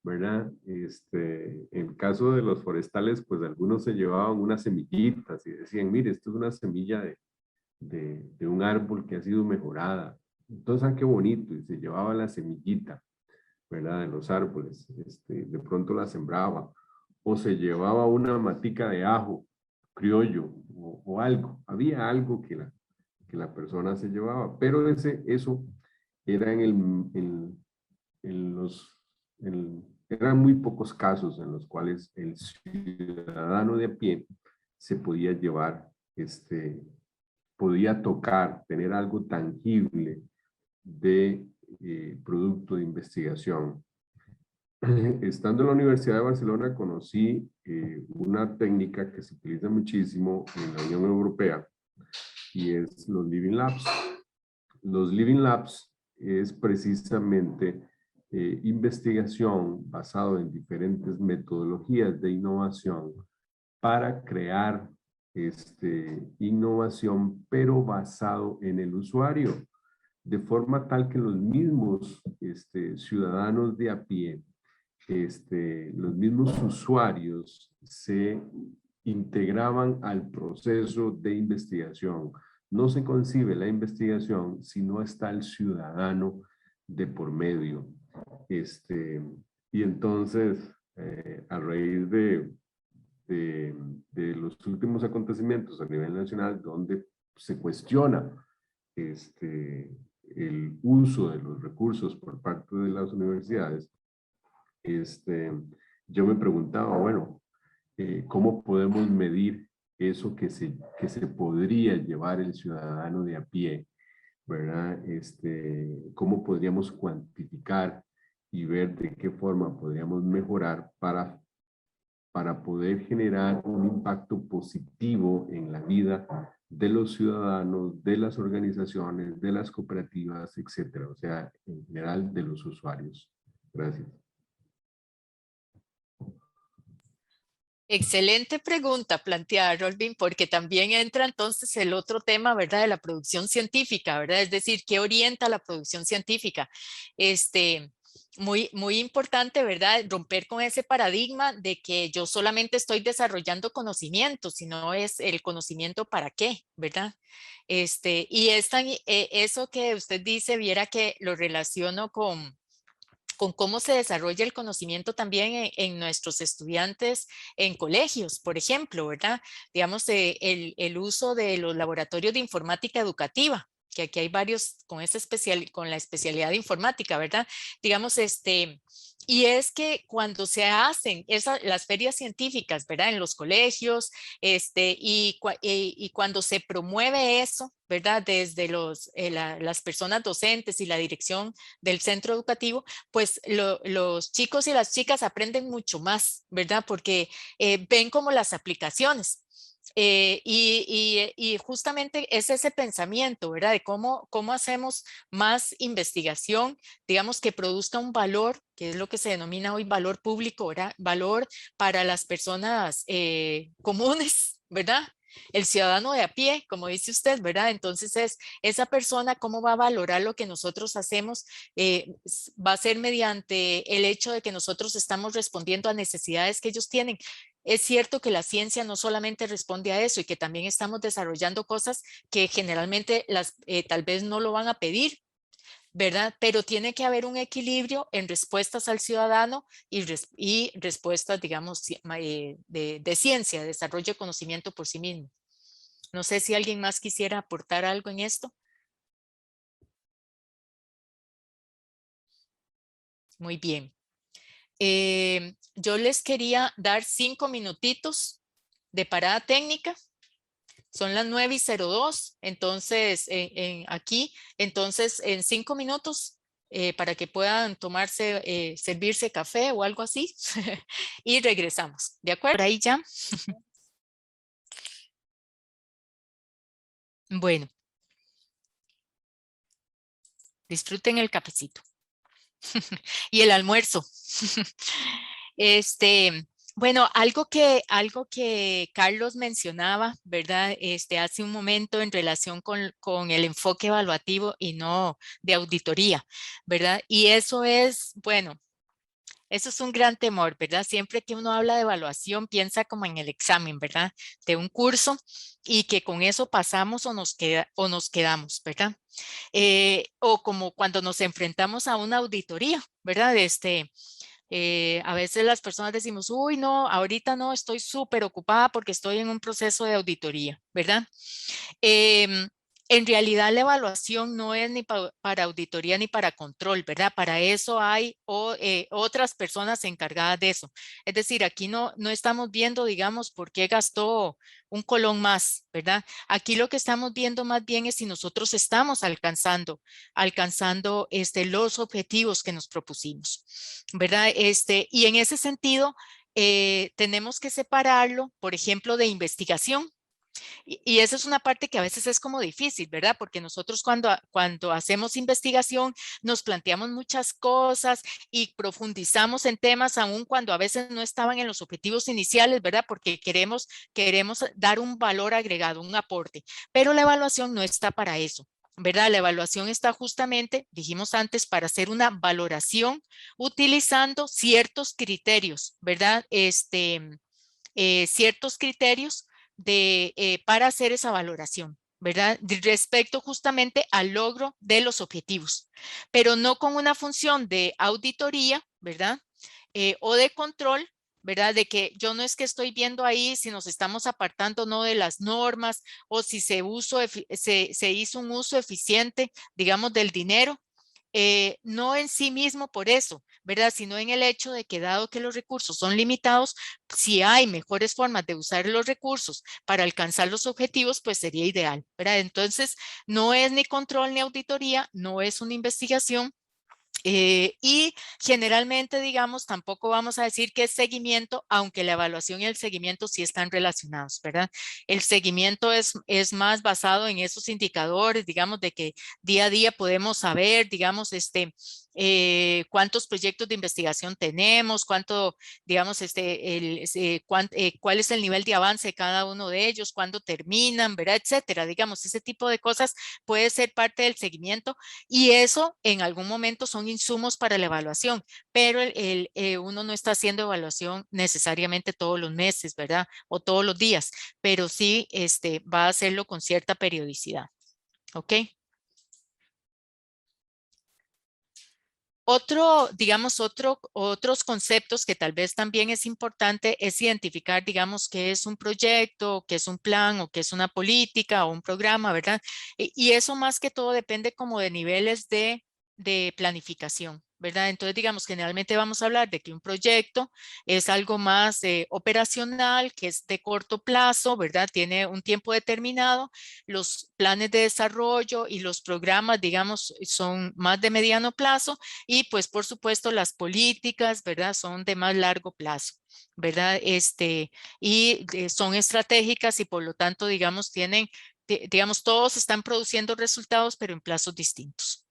¿Verdad? En el caso de los forestales, pues algunos se llevaban unas semillitas y decían, mire, esto es una semilla de un árbol que ha sido mejorada. Entonces, qué bonito, y se llevaba la semillita, ¿verdad? De los árboles, de pronto la sembraba, o se llevaba una matica de ajo criollo, o algo, había algo que la persona se llevaba, pero eso era eran muy pocos casos en los cuales el ciudadano de a pie se podía llevar podía tocar, tener algo tangible de producto de investigación. Estando en la Universidad de Barcelona conocí una técnica que se utiliza muchísimo en la Unión Europea y es los Living Labs. Los Living Labs es precisamente investigación basado en diferentes metodologías de innovación para crear innovación, pero basado en el usuario, de forma tal que los mismos ciudadanos de a pie, los mismos usuarios se integraban al proceso de investigación. No se concibe la investigación si no está el ciudadano de por medio. Y entonces, a raíz de los últimos acontecimientos a nivel nacional, donde se cuestiona el uso de los recursos por parte de las universidades, yo me preguntaba, bueno, ¿cómo podemos medir eso que se podría llevar el ciudadano de a pie? ¿Verdad? ¿Cómo podríamos cuantificar y ver de qué forma podríamos mejorar para poder generar un impacto positivo en la vida de los ciudadanos, de las organizaciones, de las cooperativas, etcétera? O sea, en general de los usuarios. Gracias. Excelente pregunta planteada, Rolvin, porque también entra entonces el otro tema, ¿verdad? De la producción científica, ¿verdad? Es decir, ¿qué orienta la producción científica? muy importante, ¿verdad? Romper con ese paradigma de que yo solamente estoy desarrollando conocimiento, sino es el conocimiento para qué, ¿verdad? Y eso que usted dice, viera que lo relaciono con cómo se desarrolla el conocimiento también en nuestros estudiantes en colegios, por ejemplo, ¿verdad? Digamos, el uso de los laboratorios de informática educativa, que aquí hay varios con la especialidad de informática, ¿verdad? Digamos, y es que cuando se hacen las ferias científicas, ¿verdad? En los colegios, y cuando se promueve eso, ¿verdad? Desde las personas docentes y la dirección del centro educativo, pues los chicos y las chicas aprenden mucho más, ¿verdad? Porque ven como las aplicaciones. Y justamente es ese pensamiento, ¿verdad? De cómo hacemos más investigación, digamos, que produzca un valor, que es lo que se denomina hoy valor público, ¿verdad? Valor para las personas comunes, ¿verdad? El ciudadano de a pie, como dice usted, ¿verdad? Entonces es esa persona, cómo va a valorar lo que nosotros hacemos, va a ser mediante el hecho de que nosotros estamos respondiendo a necesidades que ellos tienen. Es cierto que la ciencia no solamente responde a eso y que también estamos desarrollando cosas que generalmente tal vez no lo van a pedir, ¿verdad? Pero tiene que haber un equilibrio en respuestas al ciudadano y respuestas, digamos, de ciencia, de desarrollo de conocimiento por sí mismo. No sé si alguien más quisiera aportar algo en esto. Muy bien. Yo les quería dar 5 minutitos de parada técnica. Son las 9:02, entonces aquí, entonces en 5 minutos para que puedan tomarse, servirse café o algo así y regresamos, ¿de acuerdo? Por ahí ya. Bueno, disfruten el cafecito y el almuerzo. Bueno, algo que Carlos mencionaba, ¿verdad? Hace un momento en relación con el enfoque evaluativo y no de auditoría, ¿verdad? Y eso es, bueno, eso es un gran temor, ¿verdad? Siempre que uno habla de evaluación, piensa como en el examen, ¿verdad? De un curso y que con eso pasamos o nos quedamos, ¿verdad? O como cuando nos enfrentamos a una auditoría, ¿verdad? A veces las personas decimos, uy, no, ahorita no, estoy súper ocupada porque estoy en un proceso de auditoría, ¿verdad? En realidad la evaluación no es ni para auditoría ni para control, ¿verdad? Para eso hay otras personas encargadas de eso. Es decir, aquí no estamos viendo, digamos, por qué gastó un colón más, ¿verdad? Aquí lo que estamos viendo más bien es si nosotros estamos alcanzando los objetivos que nos propusimos, ¿verdad? Y en ese sentido, tenemos que separarlo, por ejemplo, de investigación. Y esa es una parte que a veces es como difícil, ¿verdad? Porque nosotros cuando hacemos investigación nos planteamos muchas cosas y profundizamos en temas aun cuando a veces no estaban en los objetivos iniciales, ¿verdad? Porque queremos dar un valor agregado, un aporte, pero la evaluación no está para eso, ¿verdad? La evaluación está justamente, dijimos antes, para hacer una valoración utilizando ciertos criterios, ¿verdad? Ciertos criterios para hacer esa valoración, ¿verdad? Respecto justamente al logro de los objetivos, pero no con una función de auditoría, ¿verdad? O de control, ¿verdad? De que yo no es que estoy viendo ahí si nos estamos apartando o no de las normas o si se hizo un uso eficiente, digamos, del dinero. No en sí mismo por eso, ¿verdad? Sino en el hecho de que dado que los recursos son limitados, si hay mejores formas de usar los recursos para alcanzar los objetivos, pues sería ideal, ¿verdad? Entonces, no es ni control ni auditoría, no es una investigación. Y generalmente, digamos, tampoco vamos a decir que es seguimiento, aunque la evaluación y el seguimiento sí están relacionados, ¿verdad? El seguimiento es más basado en esos indicadores, digamos, de que día a día podemos saber, digamos, cuántos proyectos de investigación tenemos, cuánto, digamos, cuál es el nivel de avance de cada uno de ellos, cuándo terminan, ¿verdad? Etcétera. Digamos, ese tipo de cosas puede ser parte del seguimiento y eso en algún momento son insumos para la evaluación, pero uno no está haciendo evaluación necesariamente todos los meses, ¿verdad? O todos los días, pero sí va a hacerlo con cierta periodicidad. ¿Ok? Otros conceptos que tal vez también es importante es identificar, digamos, qué es un proyecto, qué es un plan o qué es una política o un programa, ¿verdad? Y eso más que todo depende como de niveles de planificación, ¿verdad? Entonces, digamos, generalmente vamos a hablar de que un proyecto es algo más operacional, que es de corto plazo, ¿verdad? Tiene un tiempo determinado. Los planes de desarrollo y los programas, digamos, son más de mediano plazo y pues, por supuesto, las políticas, ¿verdad? Son de más largo plazo, ¿verdad? Son estratégicas y por lo tanto, digamos, todos están produciendo resultados, pero en plazos distintos.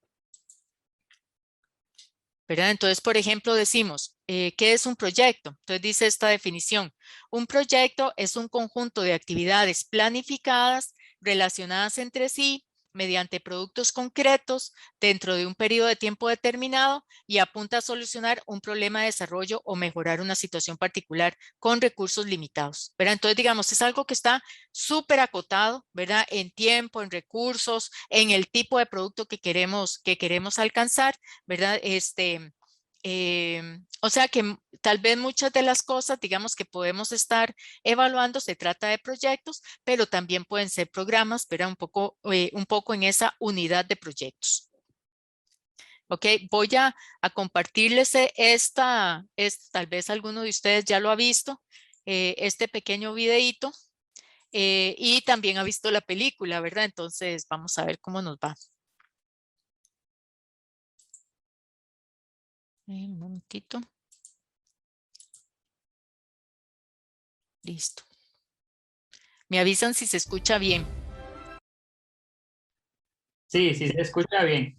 ¿Verdad? Entonces, por ejemplo, decimos, ¿qué es un proyecto? Entonces dice esta definición, un proyecto es un conjunto de actividades planificadas, relacionadas entre sí, mediante productos concretos, dentro de un periodo de tiempo determinado y apunta a solucionar un problema de desarrollo o mejorar una situación particular con recursos limitados, ¿verdad? Entonces, digamos, es algo que está súper acotado, ¿verdad? En tiempo, en recursos, en el tipo de producto que queremos alcanzar, ¿verdad? O sea que tal vez muchas de las cosas, digamos, que podemos estar evaluando, se trata de proyectos, pero también pueden ser programas, pero un poco en esa unidad de proyectos. Ok, voy a compartirles tal vez alguno de ustedes ya lo ha visto, este pequeño videíto, y también ha visto la película, ¿verdad? Entonces vamos a ver cómo nos va. Un momentito. Listo. Me avisan si se escucha bien. Sí, sí se escucha bien.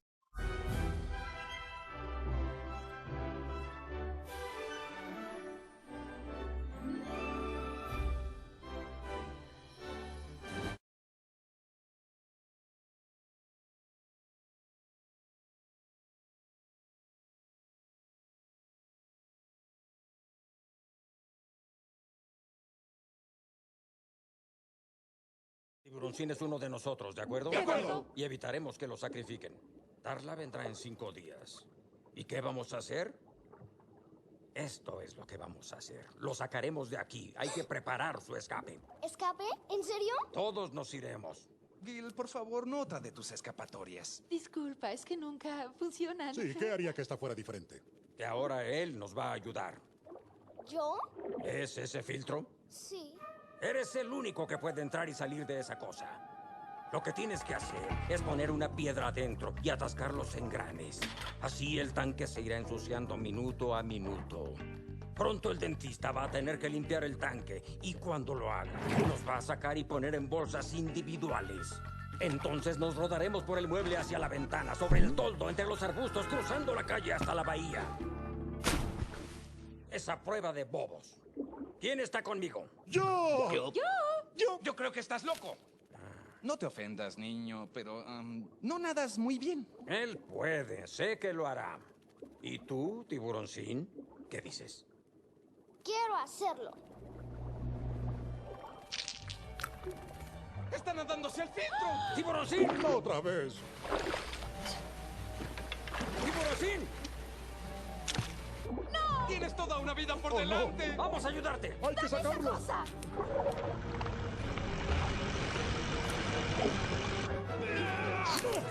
Tiburoncín es uno de nosotros, ¿de acuerdo? De acuerdo. Y evitaremos que lo sacrifiquen. Darla vendrá en 5 días. ¿Y qué vamos a hacer? Esto es lo que vamos a hacer. Lo sacaremos de aquí. Hay que preparar su escape. ¿Escape? ¿En serio? Todos nos iremos. Gil, por favor, nota de tus escapatorias. Disculpa, es que nunca funcionan. Sí, ¿qué haría que esta fuera diferente? Que ahora él nos va a ayudar. ¿Yo? ¿Es ese filtro? Sí. Eres el único que puede entrar y salir de esa cosa. Lo que tienes que hacer es poner una piedra adentro y atascar los engranes. Así el tanque se irá ensuciando minuto a minuto. Pronto el dentista va a tener que limpiar el tanque y cuando lo haga, nos va a sacar y poner en bolsas individuales. Entonces nos rodaremos por el mueble hacia la ventana, sobre el toldo, entre los arbustos, cruzando la calle hasta la bahía. Esa prueba de bobos. ¿Quién está conmigo? ¡Yo! Yo creo que estás loco. No te ofendas, niño, pero no nadas muy bien. Él puede, sé que lo hará. ¿Y tú, Tiburoncín? ¿Qué dices? Quiero hacerlo. ¡Está nadándose al filtro! ¡Tiburoncín! ¡Otra vez! ¡Tiburoncín! ¡No! ¡Tienes toda una vida por delante! No. ¡Vamos a ayudarte! ¡Hay que sacarlo!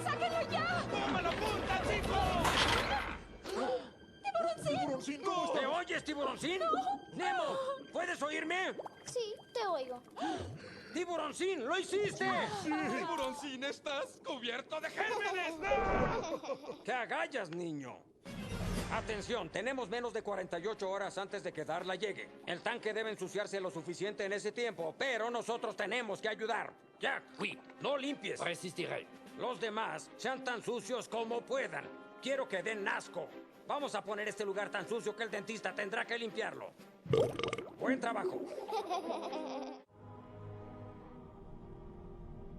¡Sáquenlo ya! ¡Toma la punta, chico! ¡Tiburoncín! ¡No! ¿Me oyes, Tiburoncín? No. ¡Nemo! ¿Puedes oírme? Sí, te oigo. ¡Tiburoncín, lo hiciste! Sí. Tiburoncín, estás cubierto de gérmenes. ¡Te agallas, niño! Atención, tenemos menos de 48 horas antes de que Darla llegue. El tanque debe ensuciarse lo suficiente en ese tiempo, pero nosotros tenemos que ayudar. Jack, no limpies. Resistiré. Los demás sean tan sucios como puedan. Quiero que den asco. Vamos a poner este lugar tan sucio que el dentista tendrá que limpiarlo. Buen trabajo.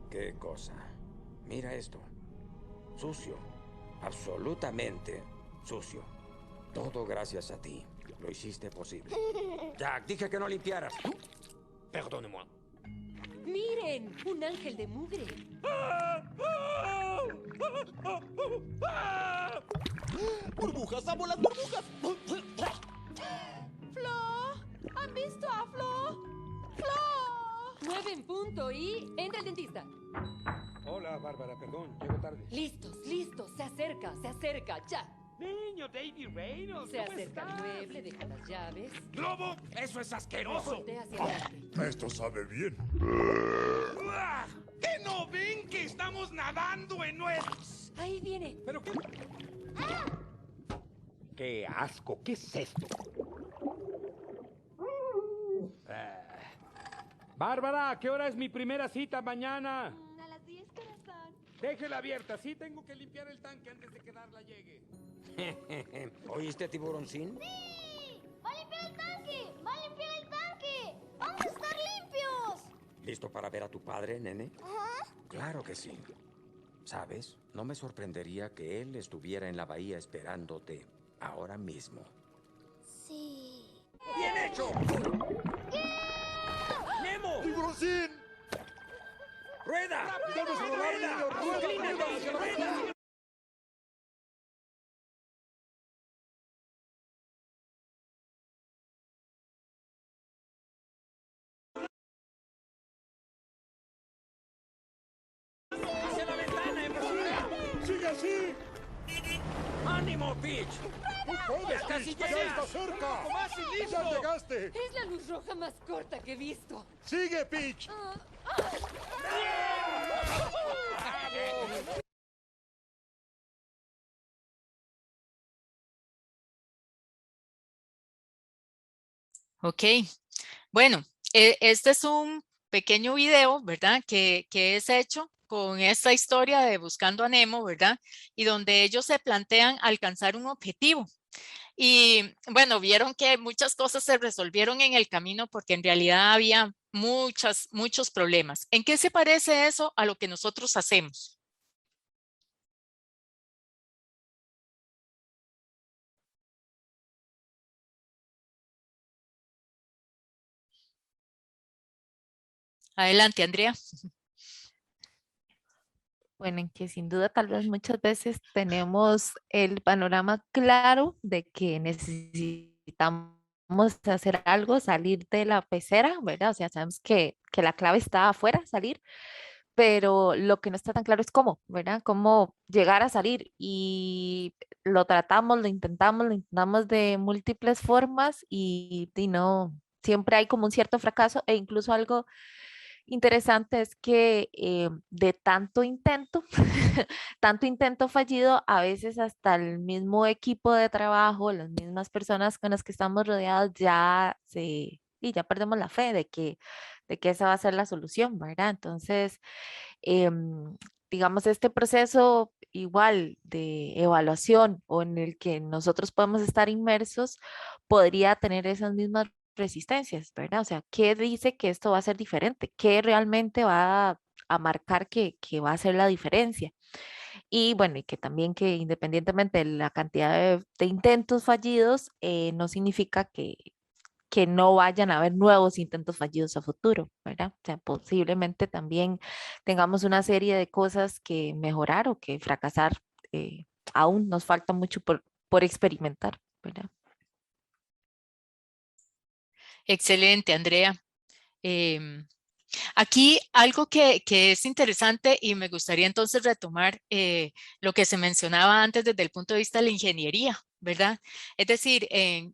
¿Qué cosa? Mira esto. Sucio. Absolutamente sucio. Todo gracias a ti. Lo hiciste posible. Jack, dije que no limpiaras. Perdóneme. ¡Miren! ¡Un ángel de mugre! ¡Burbujas! ¡Amo las burbujas! ¡Flo! ¿Han visto a Flo? ¡Flo! 9 en punto y entra el dentista. Hola, Bárbara, perdón, llego tarde. Listos, listos. Se acerca, ya. Niño, David Reynolds, Se acerca al mueble, deja las llaves. ¡Globo! ¡Eso es asqueroso! Voltea hacia adelante. Esto sabe bien. ¿Qué no ven que estamos nadando en nuestros? Ahí viene. ¿Pero qué? ¡Qué asco! ¿Qué es esto? Bárbara, ¿a qué hora es mi primera cita mañana? A las 10, corazón. Déjela abierta, sí tengo que limpiar el tanque antes de que Darla llegue. ¿Oíste, tiburoncín? ¡Sí! ¡Va a limpiar el tanque! ¡Va a limpiar el tanque! ¡Vamos a estar limpios! ¿Listo para ver a tu padre, nene? Ajá. Claro que sí. ¿Sabes? No me sorprendería que él estuviera en la bahía esperándote ahora mismo. Sí. ¡Bien hecho! ¿Qué? ¡Nemo! ¡Tiburoncín! ¡Rueda! ¡Debes rodar, niño! ¡Rueda hacia la cocina! ¡Hacia la ventana, emoción! ¡Sigue así! ¡Ánimo, Peach! ¡Tú puedes, ¡Ya casi Peach! ¡Ya llegas! está cerca! ¡Un poco más y listo! ¡Ya llegaste! Es la luz roja más corta que he visto. ¡Sigue, Peach! Ok, bueno, este es un pequeño video, ¿verdad? Que es hecho con esta historia de Buscando a Nemo, ¿verdad? Y donde ellos se plantean alcanzar un objetivo. Y bueno, vieron que muchas cosas se resolvieron en el camino porque en realidad había muchos problemas. ¿En qué se parece eso a lo que nosotros hacemos? Adelante, Andrea. Bueno, en que sin duda tal vez muchas veces tenemos el panorama claro de que necesitamos hacer algo, salir de la pecera, ¿verdad? O sea, sabemos que la clave está afuera, salir, pero lo que no está tan claro es cómo, ¿verdad? Cómo llegar a salir y lo intentamos de múltiples formas y no, siempre hay como un cierto fracaso e incluso algo interesante es que de tanto intento, tanto intento fallido, a veces hasta el mismo equipo de trabajo, las mismas personas con las que estamos rodeados y ya perdemos la fe de que esa va a ser la solución, ¿verdad? Entonces, digamos, este proceso igual de evaluación o en el que nosotros podemos estar inmersos, podría tener esas mismas resistencias, ¿verdad? O sea, ¿qué dice que esto va a ser diferente? ¿Qué realmente va a marcar que va a ser la diferencia? Y bueno, y que también que independientemente de la cantidad de intentos fallidos, no significa que no vayan a haber nuevos intentos fallidos a futuro, ¿verdad? O sea, posiblemente también tengamos una serie de cosas que mejorar o que fracasar. Aún nos falta mucho por experimentar, ¿verdad? Excelente, Andrea. Aquí algo que es interesante y me gustaría entonces retomar lo que se mencionaba antes desde el punto de vista de la ingeniería, ¿verdad? Es decir, en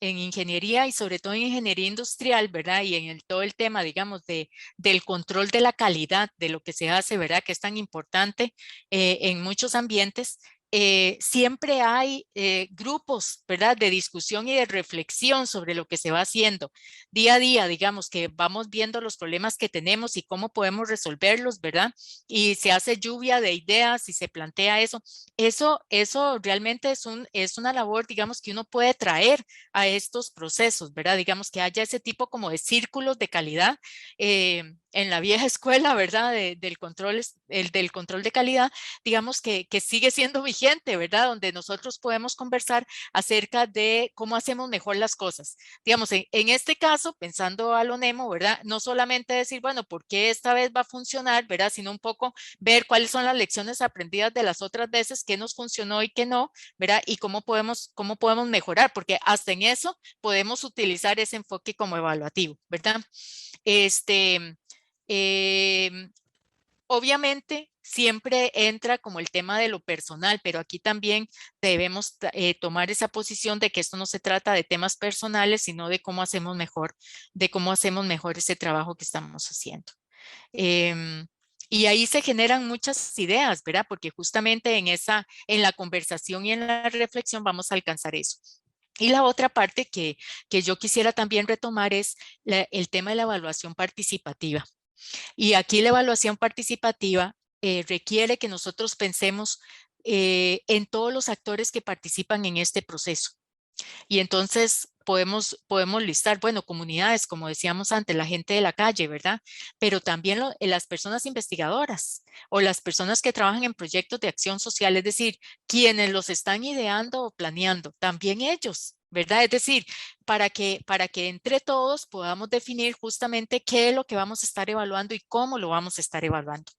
ingeniería y sobre todo en ingeniería industrial, ¿verdad? Y en todo el tema, digamos, del control de la calidad de lo que se hace, ¿verdad? Que es tan importante en muchos ambientes. siempre hay grupos, ¿verdad?, de discusión y de reflexión sobre lo que se va haciendo día a día, digamos que vamos viendo los problemas que tenemos y cómo podemos resolverlos, ¿verdad? Y se hace lluvia de ideas y se plantea eso. Eso realmente es una labor, digamos, que uno puede traer a estos procesos, ¿verdad? Digamos que haya ese tipo como de círculos de calidad en la vieja escuela, ¿verdad? Del control de calidad, digamos que sigue siendo vigente, ¿verdad? Donde nosotros podemos conversar acerca de cómo hacemos mejor las cosas. Digamos, en este caso, pensando a lo Nemo, ¿verdad? No solamente decir, bueno, ¿por qué esta vez va a funcionar, ¿verdad? Sino un poco ver cuáles son las lecciones aprendidas de las otras veces, qué nos funcionó y qué no, ¿verdad? Y cómo podemos mejorar, porque hasta en eso podemos utilizar ese enfoque como evaluativo, ¿verdad? Obviamente siempre entra como el tema de lo personal, pero aquí también debemos tomar esa posición de que esto no se trata de temas personales, sino de cómo hacemos mejor ese trabajo que estamos haciendo. Y ahí se generan muchas ideas, ¿verdad? Porque justamente en la conversación y en la reflexión vamos a alcanzar eso. Y la otra parte que yo quisiera también retomar es el tema de la evaluación participativa. Y aquí la evaluación participativa requiere que nosotros pensemos en todos los actores que participan en este proceso. Y entonces podemos listar, bueno, comunidades, como decíamos antes, la gente de la calle, ¿verdad? Pero también las personas investigadoras o las personas que trabajan en proyectos de acción social, es decir, quienes los están ideando o planeando, también ellos, ¿verdad? Es decir, para que entre todos podamos definir justamente qué es lo que vamos a estar evaluando y cómo lo vamos a estar evaluando,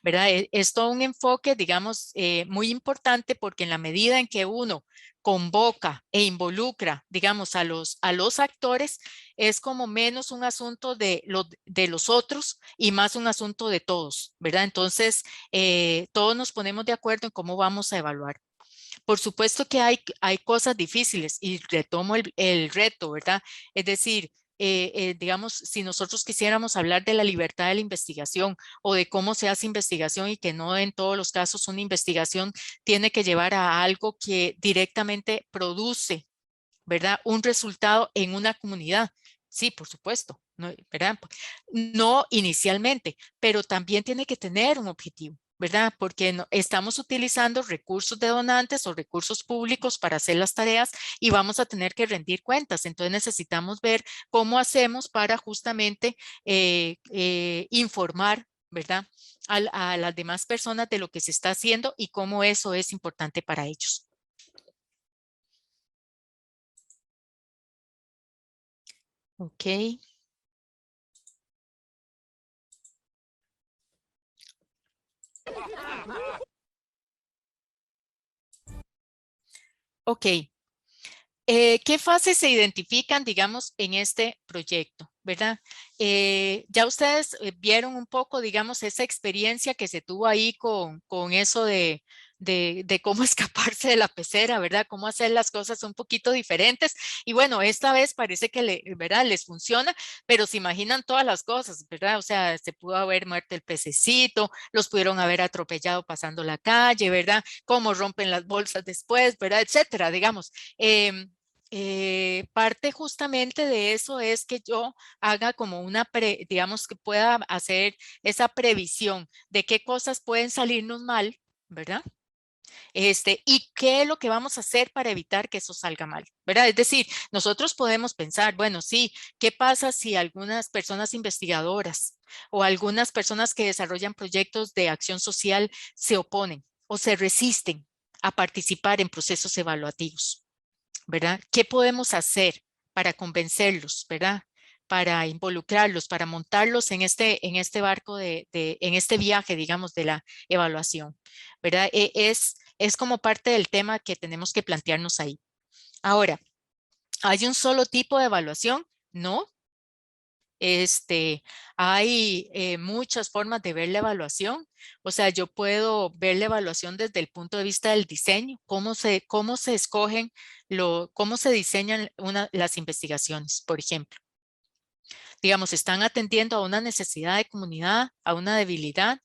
¿verdad? Es todo un enfoque, digamos, muy importante, porque en la medida en que uno convoca e involucra, digamos, a los actores, es como menos un asunto de los otros y más un asunto de todos, ¿verdad? Entonces, todos nos ponemos de acuerdo en cómo vamos a evaluar. Por supuesto que hay cosas difíciles y retomo el reto, ¿verdad? Es decir, digamos, si nosotros quisiéramos hablar de la libertad de la investigación o de cómo se hace investigación, y que no en todos los casos una investigación tiene que llevar a algo que directamente produce, ¿verdad?, un resultado en una comunidad. Sí, por supuesto, ¿no? ¿Verdad? No inicialmente, pero también tiene que tener un objetivo, ¿verdad? Porque estamos utilizando recursos de donantes o recursos públicos para hacer las tareas y vamos a tener que rendir cuentas. Entonces necesitamos ver cómo hacemos para justamente informar, ¿verdad?, a las demás personas de lo que se está haciendo y cómo eso es importante para ellos. Ok. Ok. ¿Qué fases se identifican, digamos, en este proyecto, verdad? Ya ustedes vieron un poco, digamos, esa experiencia que se tuvo ahí con eso de cómo escaparse de la pecera, ¿verdad? Cómo hacer las cosas un poquito diferentes. Y bueno, esta vez parece que ¿verdad?, les funciona, pero se imaginan todas las cosas, ¿verdad? O sea, se pudo haber muerto el pececito, los pudieron haber atropellado pasando la calle, ¿verdad? Cómo rompen las bolsas después, ¿verdad? Etcétera, digamos. Parte justamente de eso es que yo haga como digamos, que pueda hacer esa previsión de qué cosas pueden salirnos mal, ¿verdad? Y qué es lo que vamos a hacer para evitar que eso salga mal, ¿verdad? Es decir, nosotros podemos pensar, bueno, sí, ¿qué pasa si algunas personas investigadoras o algunas personas que desarrollan proyectos de acción social se oponen o se resisten a participar en procesos evaluativos, ¿verdad? ¿Qué podemos hacer para convencerlos, ¿verdad?, para involucrarlos, para montarlos en este barco en este viaje, digamos, de la evaluación, ¿verdad? Es como parte del tema que tenemos que plantearnos ahí. Ahora, ¿hay un solo tipo de evaluación? No. Hay muchas formas de ver la evaluación. O sea, yo puedo ver la evaluación desde el punto de vista del diseño, cómo se escogen, cómo se diseñan las investigaciones, por ejemplo. Digamos, están atendiendo a una necesidad de comunidad, a una debilidad,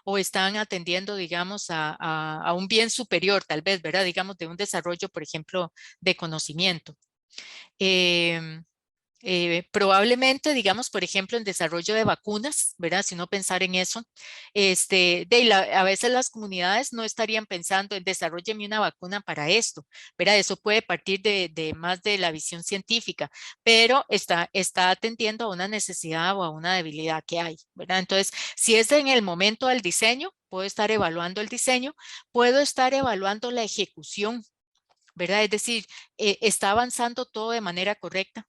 o están atendiendo, digamos, a un bien superior, tal vez, ¿verdad? Digamos, de un desarrollo, por ejemplo, de conocimiento. Probablemente, digamos, por ejemplo, en desarrollo de vacunas, ¿verdad? Si uno pensar en eso, a veces las comunidades no estarían pensando en desarrolleme una vacuna para esto, ¿verdad? Eso puede partir de más de la visión científica, pero está atendiendo a una necesidad o a una debilidad que hay, ¿verdad? Entonces, si es en el momento del diseño, puedo estar evaluando el diseño, puedo estar evaluando la ejecución, ¿verdad? Es decir, ¿está avanzando todo de manera correcta?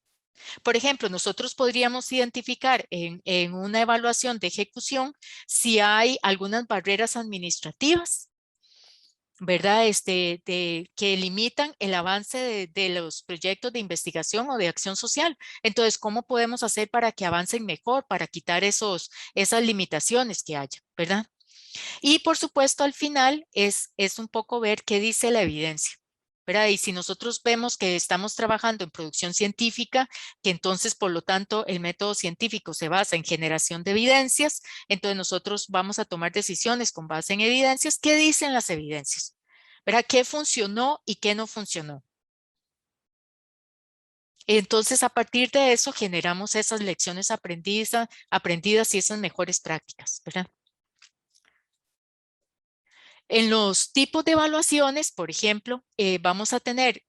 Por ejemplo, nosotros podríamos identificar en una evaluación de ejecución si hay algunas barreras administrativas, ¿verdad? Que limitan el avance de los proyectos de investigación o de acción social. Entonces, ¿cómo podemos hacer para que avancen mejor, para quitar esas limitaciones que haya, ¿verdad? Y por supuesto, al final es un poco ver qué dice la evidencia, ¿verdad? Y si nosotros vemos que estamos trabajando en producción científica, que entonces, por lo tanto, el método científico se basa en generación de evidencias, entonces nosotros vamos a tomar decisiones con base en evidencias. ¿Qué dicen las evidencias? ¿Verdad? ¿Qué funcionó y qué no funcionó? Entonces, a partir de eso, generamos esas lecciones aprendidas y esas mejores prácticas, ¿verdad? En los tipos de evaluaciones, por ejemplo, vamos a tener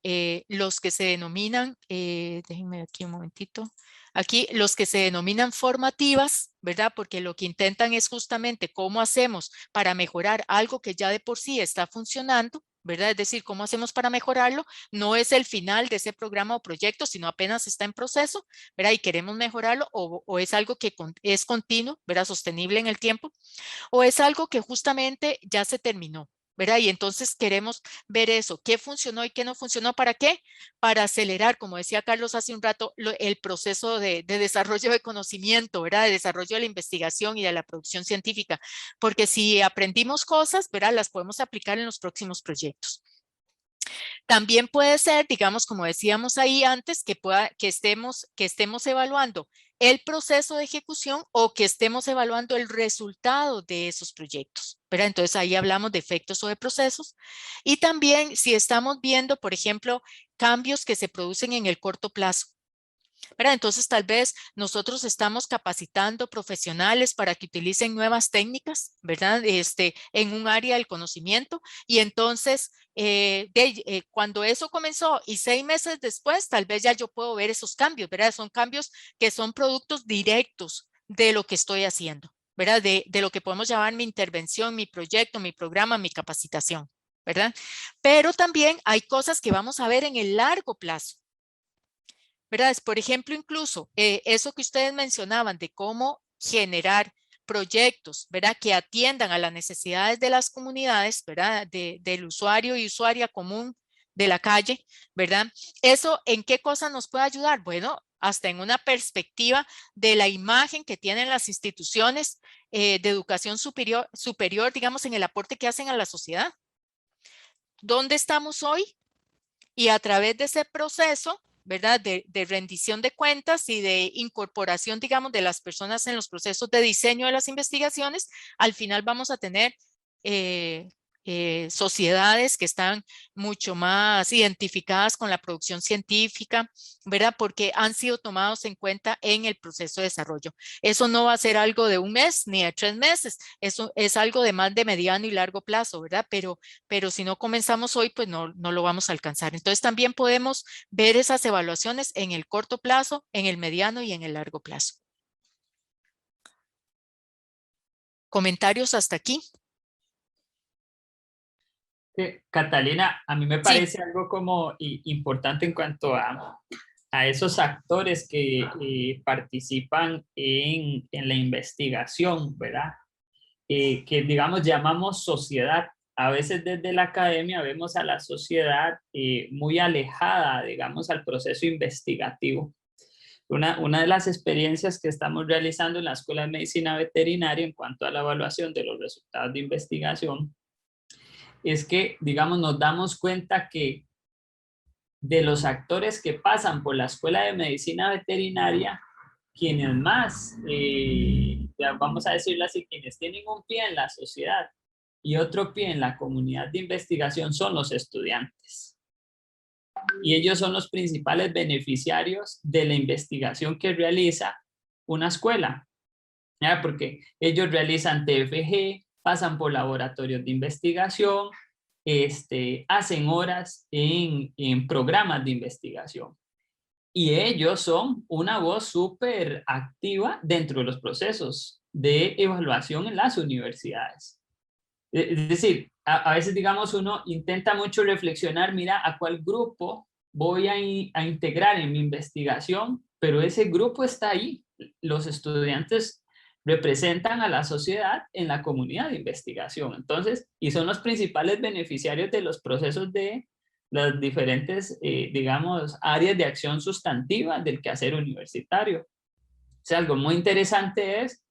los que se denominan, déjenme aquí un momentito, aquí los que se denominan formativas, ¿verdad? Porque lo que intentan es justamente cómo hacemos para mejorar algo que ya de por sí está funcionando, ¿verdad? Es decir, cómo hacemos para mejorarlo, no es el final de ese programa o proyecto, sino apenas está en proceso, ¿verdad? Y queremos mejorarlo o es algo que es continuo, ¿verdad? Sostenible en el tiempo. O es algo que justamente ya se terminó, ¿verdad? Y entonces queremos ver eso, qué funcionó y qué no funcionó, ¿para qué? Para acelerar, como decía Carlos hace un rato, el proceso de desarrollo de conocimiento, ¿verdad? De desarrollo de la investigación y de la producción científica, porque si aprendimos cosas, ¿verdad? Las podemos aplicar en los próximos proyectos. También puede ser, digamos, como decíamos ahí antes, que estemos evaluando el proceso de ejecución o que estemos evaluando el resultado de esos proyectos, ¿verdad? Entonces ahí hablamos de efectos o de procesos. Y también si estamos viendo, por ejemplo, cambios que se producen en el corto plazo, ¿verdad? Entonces tal vez nosotros estamos capacitando profesionales para que utilicen nuevas técnicas, ¿verdad? En un área del conocimiento y entonces cuando eso comenzó y 6 meses después tal vez ya yo puedo ver esos cambios, ¿verdad? Son cambios que son productos directos de lo que estoy haciendo, ¿verdad? De lo que podemos llamar mi intervención, mi proyecto, mi programa, mi capacitación, ¿verdad? Pero también hay cosas que vamos a ver en el largo plazo, ¿verdad? Por ejemplo, incluso eso que ustedes mencionaban de cómo generar proyectos, ¿verdad? Que atiendan a las necesidades de las comunidades, ¿verdad? Del usuario y usuaria común de la calle, ¿verdad? ¿Eso en qué cosa nos puede ayudar? Bueno, hasta en una perspectiva de la imagen que tienen las instituciones de educación superior, digamos, en el aporte que hacen a la sociedad. ¿Dónde estamos hoy? Y a través de ese proceso, ¿verdad? De rendición de cuentas y de incorporación, digamos, de las personas en los procesos de diseño de las investigaciones, al final vamos a tener sociedades que están mucho más identificadas con la producción científica, ¿verdad? Porque han sido tomados en cuenta en el proceso de desarrollo. Eso no va a ser algo de un mes ni de 3 meses, eso es algo de más de mediano y largo plazo, ¿verdad? Pero si no comenzamos hoy, pues no lo vamos a alcanzar. Entonces también podemos ver esas evaluaciones en el corto plazo, en el mediano y en el largo plazo. ¿Comentarios hasta aquí? Catalina, a mí me parece algo como importante en cuanto a esos actores que participan en la investigación, ¿verdad? Que digamos llamamos sociedad. A veces desde la academia vemos a la sociedad muy alejada, digamos, al proceso investigativo. Una de las experiencias que estamos realizando en la Escuela de Medicina Veterinaria en cuanto a la evaluación de los resultados de investigación es que, digamos, nos damos cuenta que de los actores que pasan por la Escuela de Medicina Veterinaria, quienes más, ya vamos a decirlo así, quienes tienen un pie en la sociedad y otro pie en la comunidad de investigación son los estudiantes. Y ellos son los principales beneficiarios de la investigación que realiza una escuela, ¿ya? Porque ellos realizan TFG, pasan por laboratorios de investigación, hacen horas en programas de investigación. Y ellos son una voz súper activa dentro de los procesos de evaluación en las universidades. Es decir, a veces, digamos, uno intenta mucho reflexionar, mira, a cuál grupo voy a integrar en mi investigación, pero ese grupo está ahí. Los estudiantes representan a la sociedad en la comunidad de investigación. Entonces, y son los principales beneficiarios de los procesos de las diferentes, digamos, áreas de acción sustantiva del quehacer universitario. O sea, algo muy interesante es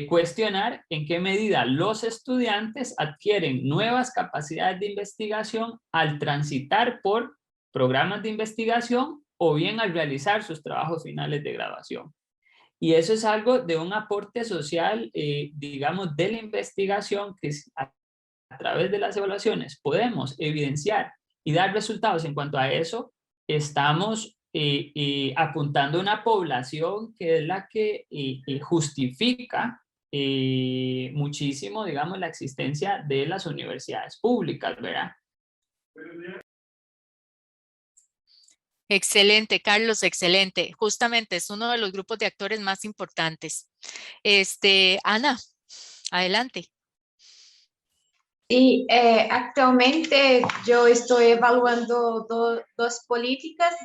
cuestionar en qué medida los estudiantes adquieren nuevas capacidades de investigación al transitar por programas de investigación o bien al realizar sus trabajos finales de graduación. Y eso es algo de un aporte social, digamos, de la investigación que a través de las evaluaciones podemos evidenciar y dar resultados. En cuanto a eso, estamos apuntando a una población que es la que justifica muchísimo, digamos, la existencia de las universidades públicas, ¿verdad? Excelente, Carlos, excelente. Justamente es uno de los grupos de actores más importantes. Ana, adelante. Sí, actualmente yo estoy evaluando dos políticas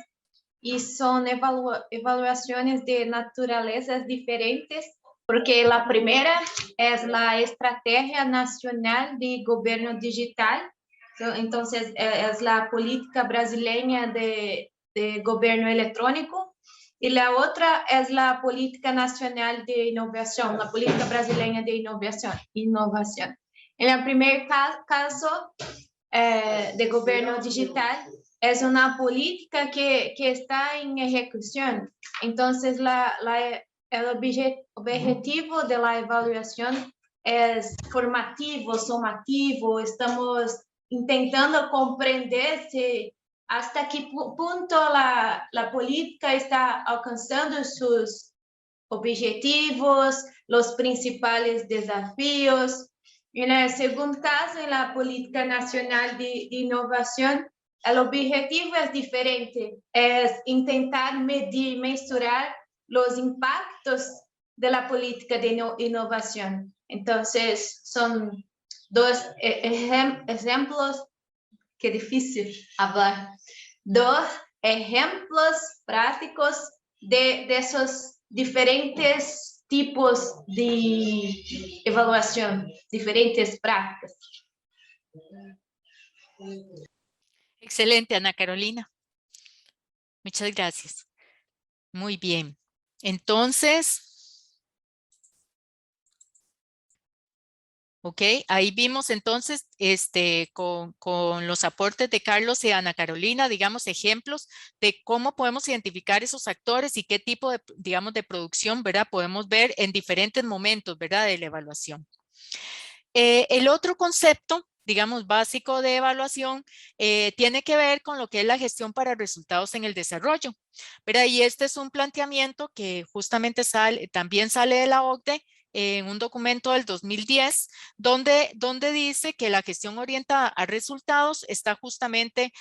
y son evaluaciones de naturalezas diferentes, porque la primera es la Estrategia Nacional de Gobierno Digital, entonces es la política brasileña de gobierno electrónico, y la otra es la Política Nacional de Innovación, la Política Brasileña de Innovación. En el primer caso de gobierno digital, es una política que está en ejecución. Entonces, el objetivo de la evaluación es formativo, sumativo. Estamos intentando comprender hasta qué punto la política está alcanzando sus objetivos, los principales desafíos. En el segundo caso, en la Política Nacional de Innovación, el objetivo es diferente, es intentar medir, mensurar los impactos de la política de innovación. Entonces, son dos ejemplos, qué difícil hablar, dos ejemplos prácticos de esos diferentes tipos de evaluación, diferentes prácticas. Excelente, Ana Carolina. Muchas gracias. Muy bien. Entonces, ok, ahí vimos entonces con los aportes de Carlos y Ana Carolina, digamos, ejemplos de cómo podemos identificar esos actores y qué tipo de, digamos, de producción, ¿verdad? Podemos ver en diferentes momentos, ¿verdad? De la evaluación. El otro concepto, digamos, básico de evaluación, tiene que ver con lo que es la gestión para resultados en el desarrollo, ¿verdad? Y este es un planteamiento que justamente también sale de la OCDE, en un documento del 2010, donde dice que la gestión orientada a resultados está justamente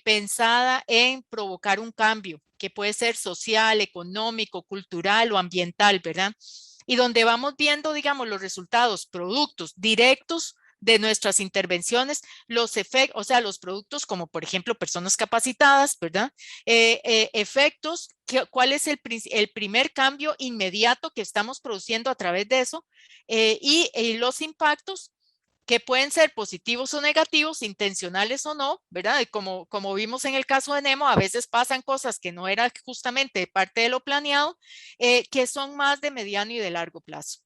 pensada en provocar un cambio, que puede ser social, económico, cultural o ambiental, ¿verdad? Y donde vamos viendo, digamos, los resultados, productos directos de nuestras intervenciones, los efectos, o sea, los productos como por ejemplo personas capacitadas, ¿verdad? Efectos, ¿cuál es el primer cambio inmediato que estamos produciendo a través de eso? Y los impactos que pueden ser positivos o negativos, intencionales o no, ¿verdad? Y como vimos en el caso de Nemo, a veces pasan cosas que no eran justamente parte de lo planeado, que son más de mediano y de largo plazo.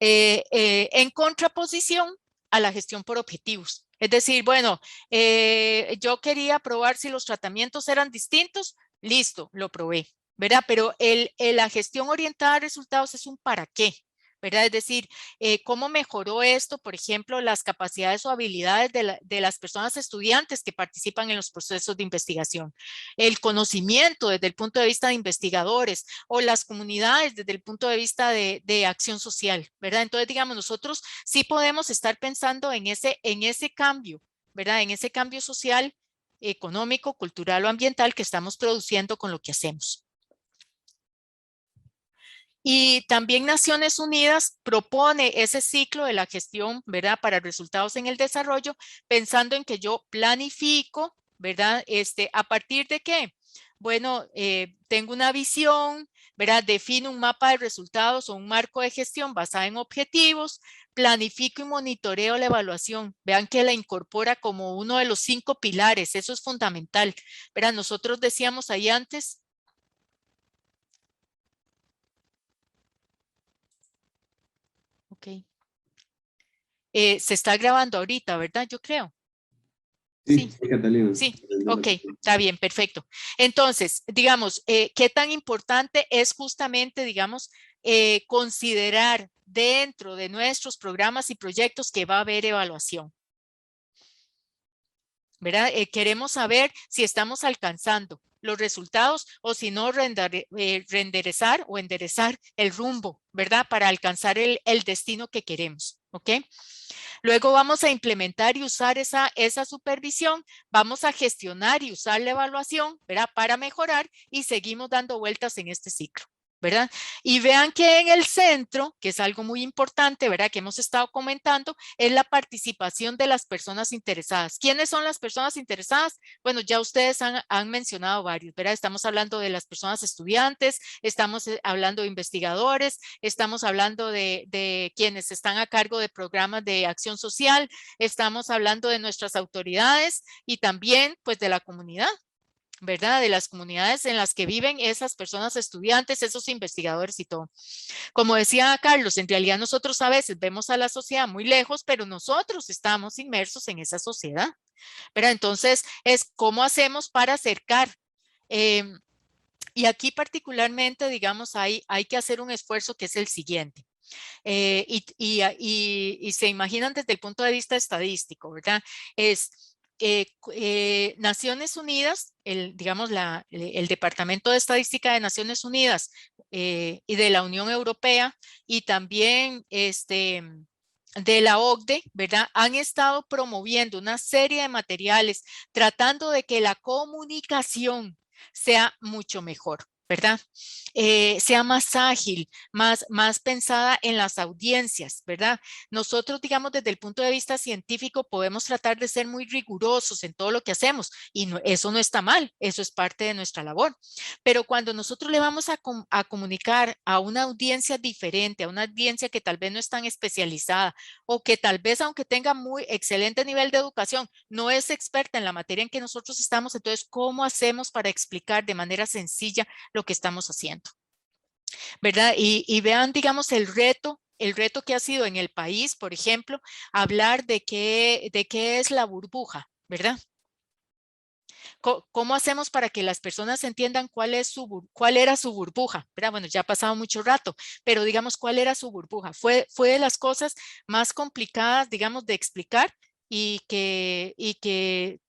En contraposición a la gestión por objetivos. Es decir, bueno, yo quería probar si los tratamientos eran distintos, listo, lo probé, ¿verdad? Pero la gestión orientada a resultados es un para qué, ¿verdad? Es decir, cómo mejoró esto, por ejemplo, las capacidades o habilidades de las personas estudiantes que participan en los procesos de investigación, el conocimiento desde el punto de vista de investigadores o las comunidades desde el punto de vista de acción social, ¿verdad? Entonces, digamos, nosotros sí podemos estar pensando en ese cambio, ¿verdad? En ese cambio social, económico, cultural o ambiental que estamos produciendo con lo que hacemos. Y también Naciones Unidas propone ese ciclo de la gestión, ¿verdad? Para resultados en el desarrollo, pensando en que yo planifico, ¿verdad? ¿A partir de qué? Bueno, tengo una visión, ¿verdad? Defino un mapa de resultados o un marco de gestión basado en objetivos, planifico y monitoreo la evaluación. Vean que la incorpora como uno de los 5 pilares, eso es fundamental, ¿verdad? Nosotros decíamos ahí antes. Ok. Se está grabando ahorita, ¿verdad? Yo creo. Sí, Catalina. Sí, ok, está bien, perfecto. Entonces, digamos, ¿qué tan importante es justamente, digamos, considerar dentro de nuestros programas y proyectos que va a haber evaluación? ¿Verdad? Queremos saber si estamos alcanzando los resultados o si no renderezar o enderezar el rumbo, ¿verdad? Para alcanzar el destino que queremos, ¿ok? Luego vamos a implementar y usar esa supervisión, vamos a gestionar y usar la evaluación, ¿verdad? Para mejorar y seguimos dando vueltas en este ciclo, ¿verdad? Y vean que en el centro, que es algo muy importante, ¿verdad? Que hemos estado comentando, es la participación de las personas interesadas. ¿Quiénes son las personas interesadas? Bueno, ya ustedes han mencionado varios, ¿verdad? Estamos hablando de las personas estudiantes, estamos hablando de investigadores, estamos hablando de quienes están a cargo de programas de acción social, estamos hablando de nuestras autoridades y también, pues, de la comunidad, ¿verdad? De las comunidades en las que viven esas personas estudiantes, esos investigadores y todo. Como decía Carlos, en realidad nosotros a veces vemos a la sociedad muy lejos, pero nosotros estamos inmersos en esa sociedad, ¿verdad? Entonces, es cómo hacemos para acercar. Y aquí particularmente, digamos, hay que hacer un esfuerzo que es el siguiente. Y se imaginan desde el punto de vista estadístico, ¿verdad? Naciones Unidas, digamos, el Departamento de Estadística de Naciones Unidas y de la Unión Europea y también de la OCDE, ¿verdad? Han estado promoviendo una serie de materiales tratando de que la comunicación sea mucho mejor, ¿verdad? Sea más ágil, más pensada en las audiencias, ¿verdad? Nosotros, digamos, desde el punto de vista científico podemos tratar de ser muy rigurosos en todo lo que hacemos y eso no está mal, eso es parte de nuestra labor. Pero cuando nosotros le vamos a comunicar a una audiencia diferente, a una audiencia que tal vez no es tan especializada o que tal vez aunque tenga muy excelente nivel de educación, no es experta en la materia en que nosotros estamos, entonces, ¿cómo hacemos para explicar de manera sencilla lo que estamos haciendo? ¿Verdad? Y vean, digamos, el reto que ha sido en el país, por ejemplo, hablar de qué es la burbuja, ¿verdad? ¿Cómo hacemos para que las personas entiendan cuál era su burbuja? ¿Verdad? Bueno, ya ha pasado mucho rato, pero digamos, ¿cuál era su burbuja? Fue de las cosas más complicadas, digamos, de explicar y que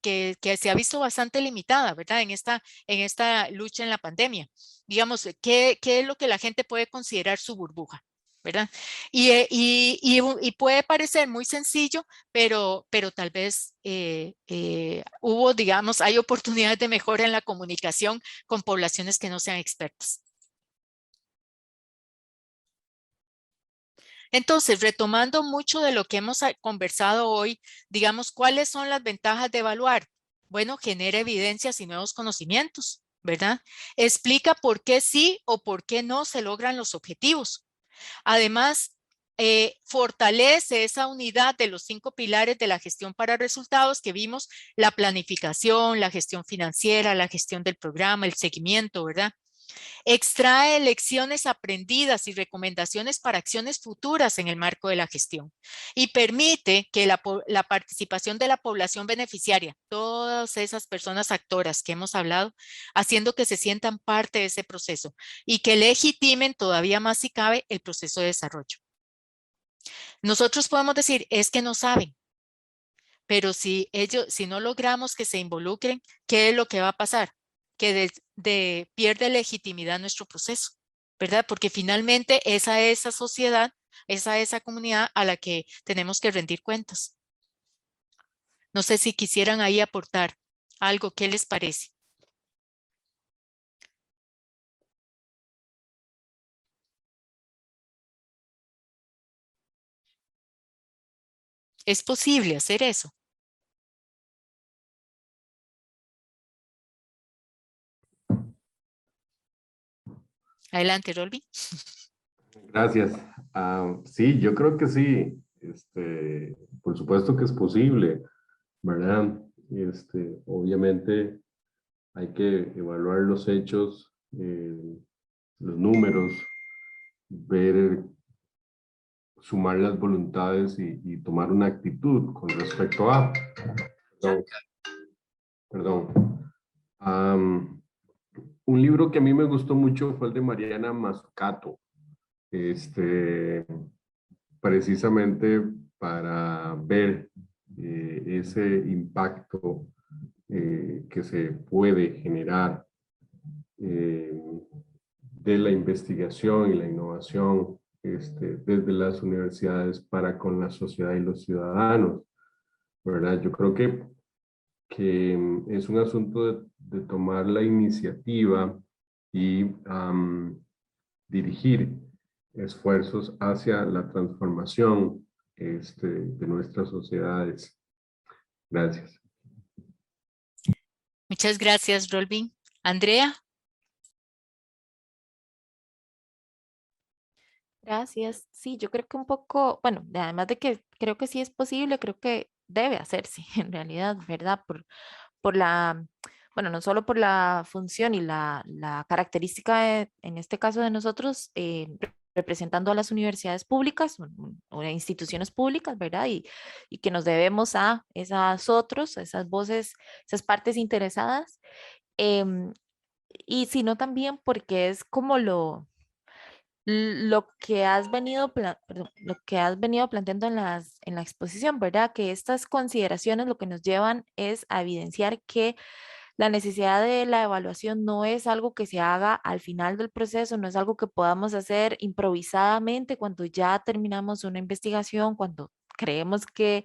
se ha visto bastante limitada, ¿verdad? En esta lucha en la pandemia. Digamos, ¿qué es lo que la gente puede considerar su burbuja? ¿Verdad? Y puede parecer muy sencillo, pero tal vez hubo, digamos, hay oportunidades de mejora en la comunicación con poblaciones que no sean expertas. Entonces, retomando mucho de lo que hemos conversado hoy, digamos, ¿cuáles son las ventajas de evaluar? Bueno, genera evidencias y nuevos conocimientos, ¿verdad? Explica por qué sí o por qué no se logran los objetivos. Además, fortalece esa unidad de los 5 pilares de la gestión para resultados que vimos, la planificación, la gestión financiera, la gestión del programa, el seguimiento, ¿verdad? Extrae lecciones aprendidas y recomendaciones para acciones futuras en el marco de la gestión y permite que la participación de la población beneficiaria, todas esas personas actoras que hemos hablado, haciendo que se sientan parte de ese proceso y que legitimen todavía más si cabe el proceso de desarrollo. Nosotros podemos decir, es que no saben, pero si no logramos que se involucren, ¿qué es lo que va a pasar? Que pierde legitimidad nuestro proceso, ¿verdad? Porque finalmente es a esa sociedad, es a esa comunidad a la que tenemos que rendir cuentas. No sé si quisieran ahí aportar algo, ¿qué les parece? ¿Es posible hacer eso? Adelante, Rolby. Gracias. Sí, yo creo que sí. Por supuesto que es posible, ¿verdad? Obviamente hay que evaluar los hechos, los números, ver, sumar las voluntades y tomar una actitud con respecto a... Perdón. Un libro que a mí me gustó mucho fue el de Mariana Mazzucato. Precisamente para ver ese impacto que se puede generar de la investigación y la innovación desde las universidades para con la sociedad y los ciudadanos, ¿verdad? Yo creo que es un asunto de tomar la iniciativa y dirigir esfuerzos hacia la transformación de nuestras sociedades. Gracias. Muchas gracias, Rolby. Andrea. Gracias. Sí, yo creo que un poco, bueno, además de que creo que sí es posible, creo que debe hacerse en realidad, ¿verdad? Por la, bueno, no solo por la función y la característica, en este caso de nosotros, representando a las universidades públicas o instituciones públicas, ¿verdad? Y que nos debemos a esas otros, a esas voces, esas partes interesadas, y sino también porque es como lo que has venido, lo que has venido planteando en la exposición, ¿verdad? Que estas consideraciones lo que nos llevan es a evidenciar que la necesidad de la evaluación no es algo que se haga al final del proceso, no es algo que podamos hacer improvisadamente cuando ya terminamos una investigación, cuando creemos que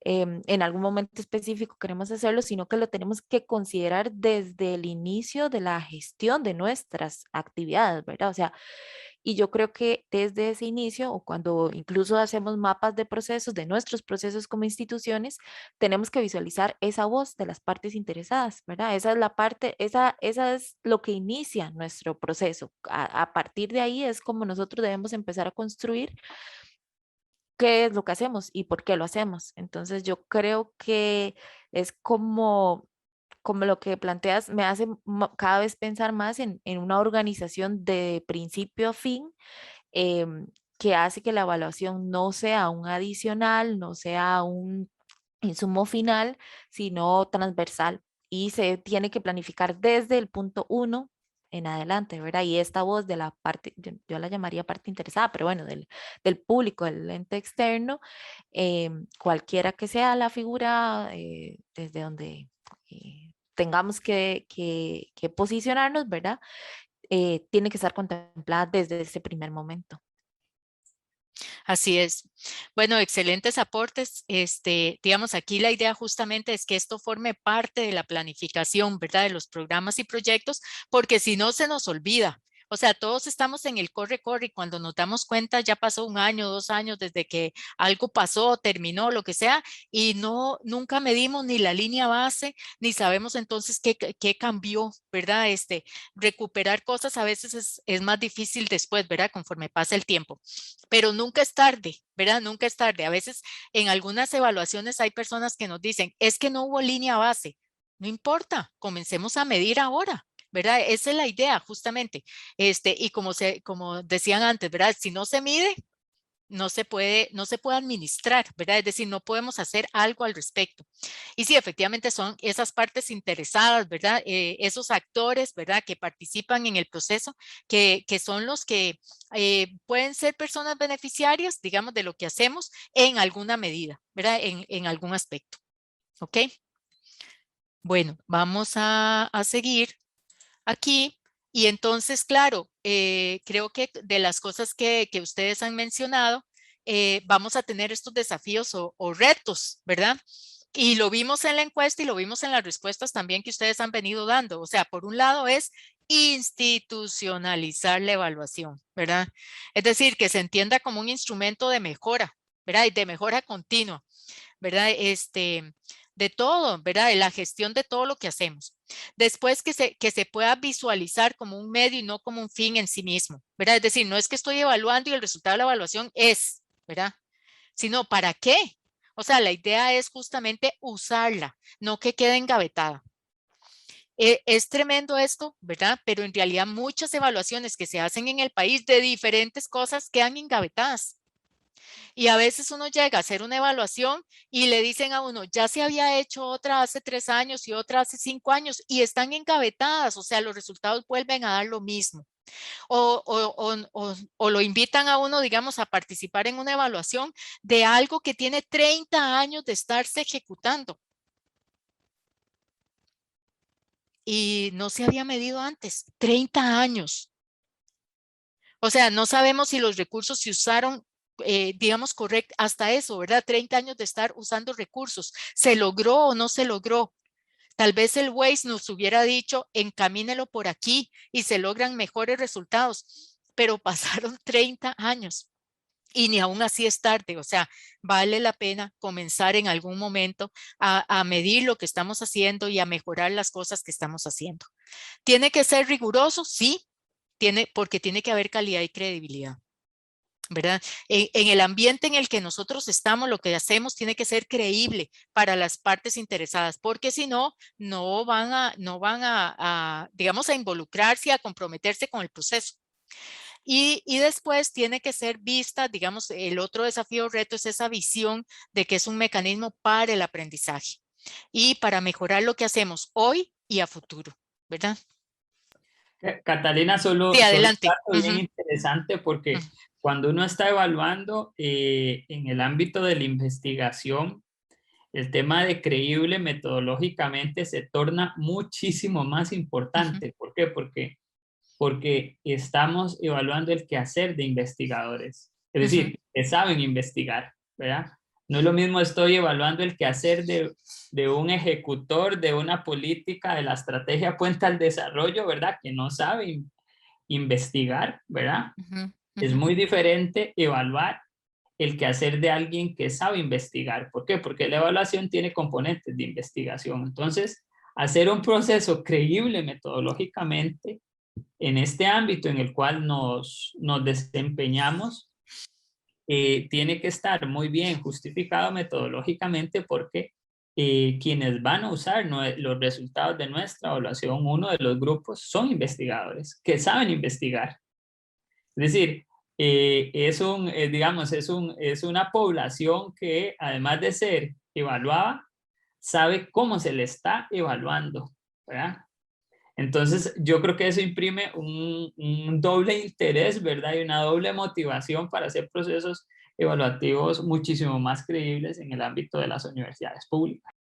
en algún momento específico queremos hacerlo, sino que lo tenemos que considerar desde el inicio de la gestión de nuestras actividades, ¿verdad? O sea, y yo creo que desde ese inicio o cuando incluso hacemos mapas de procesos, de nuestros procesos como instituciones, tenemos que visualizar esa voz de las partes interesadas, ¿verdad? Esa es la parte, esa es lo que inicia nuestro proceso. A partir de ahí es como nosotros debemos empezar a construir qué es lo que hacemos y por qué lo hacemos. Entonces yo creo que es como lo que planteas me hace cada vez pensar más en una organización de principio a fin, que hace que la evaluación no sea un adicional, no sea un insumo final, sino transversal y se tiene que planificar desde el punto 1 en adelante, ¿verdad? Y esta voz de la parte, yo la llamaría parte interesada, pero bueno, del público, del ente externo, cualquiera que sea la figura desde donde tengamos que posicionarnos, ¿verdad? Tiene que estar contemplada desde ese primer momento. Así es. Bueno, excelentes aportes. Digamos, aquí la idea justamente es que esto forme parte de la planificación, ¿verdad? De los programas y proyectos, porque si no se nos olvida. O sea, todos estamos en el corre-corre y cuando nos damos cuenta ya pasó 1 año, 2 años desde que algo pasó, terminó, lo que sea, y nunca medimos ni la línea base, ni sabemos entonces qué cambió, ¿verdad? Recuperar cosas a veces es más difícil después, ¿verdad? Conforme pasa el tiempo. Pero nunca es tarde, ¿verdad? Nunca es tarde. A veces en algunas evaluaciones hay personas que nos dicen, es que no hubo línea base. No importa, comencemos a medir ahora. ¿verdad? Esa es la idea, justamente. Y como decían antes, ¿verdad? Si no se mide, no se puede administrar, ¿verdad? Es decir, no podemos hacer algo al respecto. Y sí, efectivamente son esas partes interesadas, ¿verdad? Esos actores, ¿verdad? Que participan en el proceso, que son los que pueden ser personas beneficiarias, digamos, de lo que hacemos en alguna medida, ¿verdad? En algún aspecto. ¿Ok? Bueno, vamos a seguir aquí. Y entonces, claro, creo que de las cosas que ustedes han mencionado, vamos a tener estos desafíos o retos, ¿verdad? Y lo vimos en la encuesta y lo vimos en las respuestas también que ustedes han venido dando. O sea, por un lado es institucionalizar la evaluación, ¿verdad? Es decir, que se entienda como un instrumento de mejora, ¿verdad? Y de mejora continua, ¿verdad? De todo, ¿verdad? De la gestión de todo lo que hacemos. Después que se pueda visualizar como un medio y no como un fin en sí mismo, ¿verdad? Es decir, no es que estoy evaluando y el resultado de la evaluación es, ¿verdad? Sino, ¿para qué? O sea, la idea es justamente usarla, no que quede engavetada. Es tremendo esto, ¿verdad? Pero en realidad muchas evaluaciones que se hacen en el país de diferentes cosas quedan engavetadas. Y a veces uno llega a hacer una evaluación y le dicen a uno, ya se había hecho otra hace 3 años y otra hace 5 años y están encabetadas, o sea, los resultados vuelven a dar lo mismo. O lo invitan a uno, digamos, a participar en una evaluación de algo que tiene 30 años de estarse ejecutando. Y no se había medido antes, 30 años. O sea, no sabemos si los recursos se usaron, digamos, correcto, hasta eso, ¿verdad? 30 años de estar usando recursos. ¿Se logró o no se logró? Tal vez el Waze nos hubiera dicho, encamínelo por aquí y se logran mejores resultados, pero pasaron 30 años y ni aún así es tarde. O sea, vale la pena comenzar en algún momento a medir lo que estamos haciendo y a mejorar las cosas que estamos haciendo. ¿Tiene que ser riguroso? Sí, porque tiene que haber calidad y credibilidad, ¿verdad? En el ambiente en el que nosotros estamos, lo que hacemos tiene que ser creíble para las partes interesadas, porque si no, no van a, digamos, a involucrarse y a comprometerse con el proceso. Y después tiene que ser vista, digamos, el otro desafío o reto es esa visión de que es un mecanismo para el aprendizaje y para mejorar lo que hacemos hoy y a futuro, ¿verdad? Catalina, solo Sí, un adelante. dato bien interesante porque cuando uno está evaluando en el ámbito de la investigación, el tema de creíble metodológicamente se torna muchísimo más importante. ¿Por qué? Porque estamos evaluando el quehacer de investigadores, es decir, que saben investigar, ¿verdad? No es lo mismo estoy evaluando el quehacer de un ejecutor de una política de la estrategia Puente al Desarrollo, ¿verdad? Que no sabe investigar, ¿verdad? Es muy diferente evaluar el quehacer de alguien que sabe investigar. ¿Por qué? Porque la evaluación tiene componentes de investigación. Entonces, hacer un proceso creíble metodológicamente en este ámbito en el cual nos desempeñamos, tiene que estar muy bien justificado metodológicamente porque quienes van a usar los resultados de nuestra evaluación, uno de los grupos, son investigadores que saben investigar. Es decir, digamos, es una población que además de ser evaluada, sabe cómo se le está evaluando, ¿verdad? Entonces, yo creo que eso imprime un doble interés, ¿verdad? Y una doble motivación para hacer procesos evaluativos muchísimo más creíbles en el ámbito de las universidades públicas.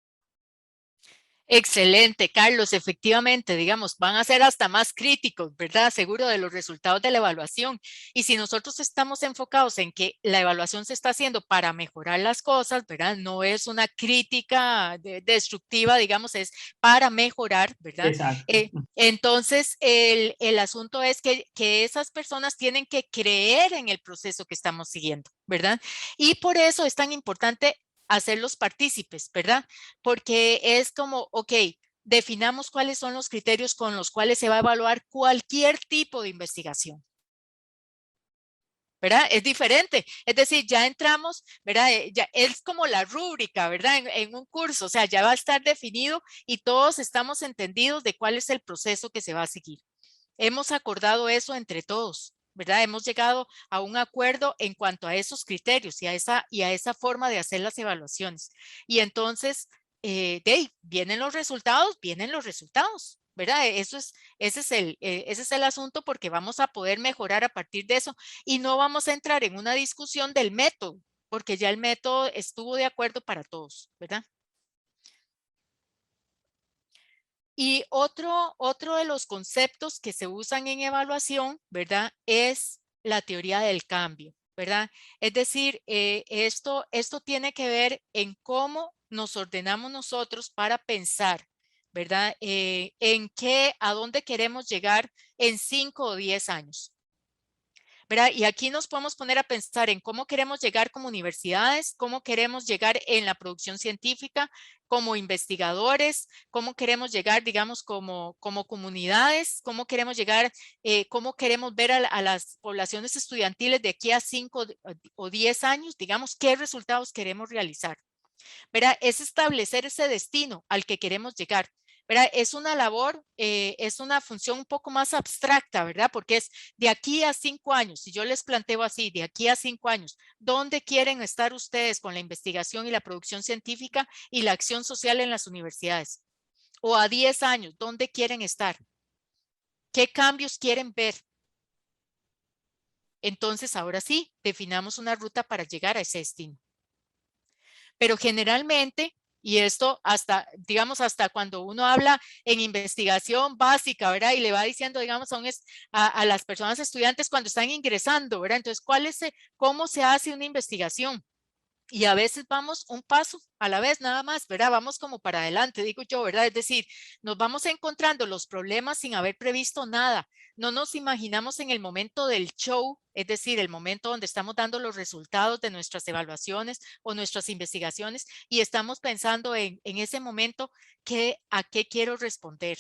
Excelente, Carlos. Efectivamente, digamos, van a ser hasta más críticos, ¿verdad? Seguro de los resultados de la evaluación. Y si nosotros estamos enfocados en que la evaluación se está haciendo para mejorar las cosas, ¿verdad? No es una crítica destructiva, digamos, es para mejorar, ¿verdad? Exacto. Entonces, el asunto es que esas personas tienen que creer en el proceso que estamos siguiendo, ¿verdad? Y por eso es tan importante hacerlos partícipes, ¿verdad? Porque es como, ok, definamos cuáles son los criterios con los cuales se va a evaluar cualquier tipo de investigación, ¿verdad? Es diferente. Es decir, ya entramos, ¿verdad? Ya es como la rúbrica, ¿verdad? En un curso, o sea, ya va a estar definido y todos estamos entendidos de cuál es el proceso que se va a seguir. Hemos acordado eso entre todos, ¿verdad? Hemos llegado a un acuerdo en cuanto a esos criterios y a esa forma de hacer las evaluaciones. Y entonces, de ahí, vienen los resultados, ¿verdad? ese es el asunto, porque vamos a poder mejorar a partir de eso y no vamos a entrar en una discusión del método, porque ya el método estuvo de acuerdo para todos, ¿verdad? Y otro de los conceptos que se usan en evaluación, ¿verdad? Es la teoría del cambio, ¿verdad? Es decir, esto tiene que ver en cómo nos ordenamos nosotros para pensar, ¿verdad? A dónde queremos llegar en 5 o 10 años. ¿Verdad? Y aquí nos podemos poner a pensar en cómo queremos llegar como universidades, cómo queremos llegar en la producción científica, como investigadores, cómo queremos llegar, digamos, como comunidades, cómo queremos llegar, cómo queremos ver a las poblaciones estudiantiles de aquí a 5 o 10 años, digamos, qué resultados queremos realizar. ¿Verdad? Es establecer ese destino al que queremos llegar. ¿Verdad? Es una labor, es una función un poco más abstracta, ¿verdad? Porque es de aquí a 5 años, si yo les planteo así, de aquí a 5 años, ¿dónde quieren estar ustedes con la investigación y la producción científica y la acción social en las universidades? O a 10 años, ¿dónde quieren estar? ¿Qué cambios quieren ver? Entonces, ahora sí, definamos una ruta para llegar a ese destino. Pero generalmente, y esto hasta, digamos, hasta cuando uno habla en investigación básica, ¿verdad? Y le va diciendo, digamos, a las personas estudiantes cuando están ingresando, ¿verdad? Entonces, ¿cómo se hace una investigación? Y a veces vamos un paso a la vez nada más, ¿verdad? Vamos como para adelante, digo yo, ¿verdad? Es decir, nos vamos encontrando los problemas sin haber previsto nada. No nos imaginamos en el momento del show, es decir, el momento donde estamos dando los resultados de nuestras evaluaciones o nuestras investigaciones y estamos pensando en ese momento a qué quiero responder,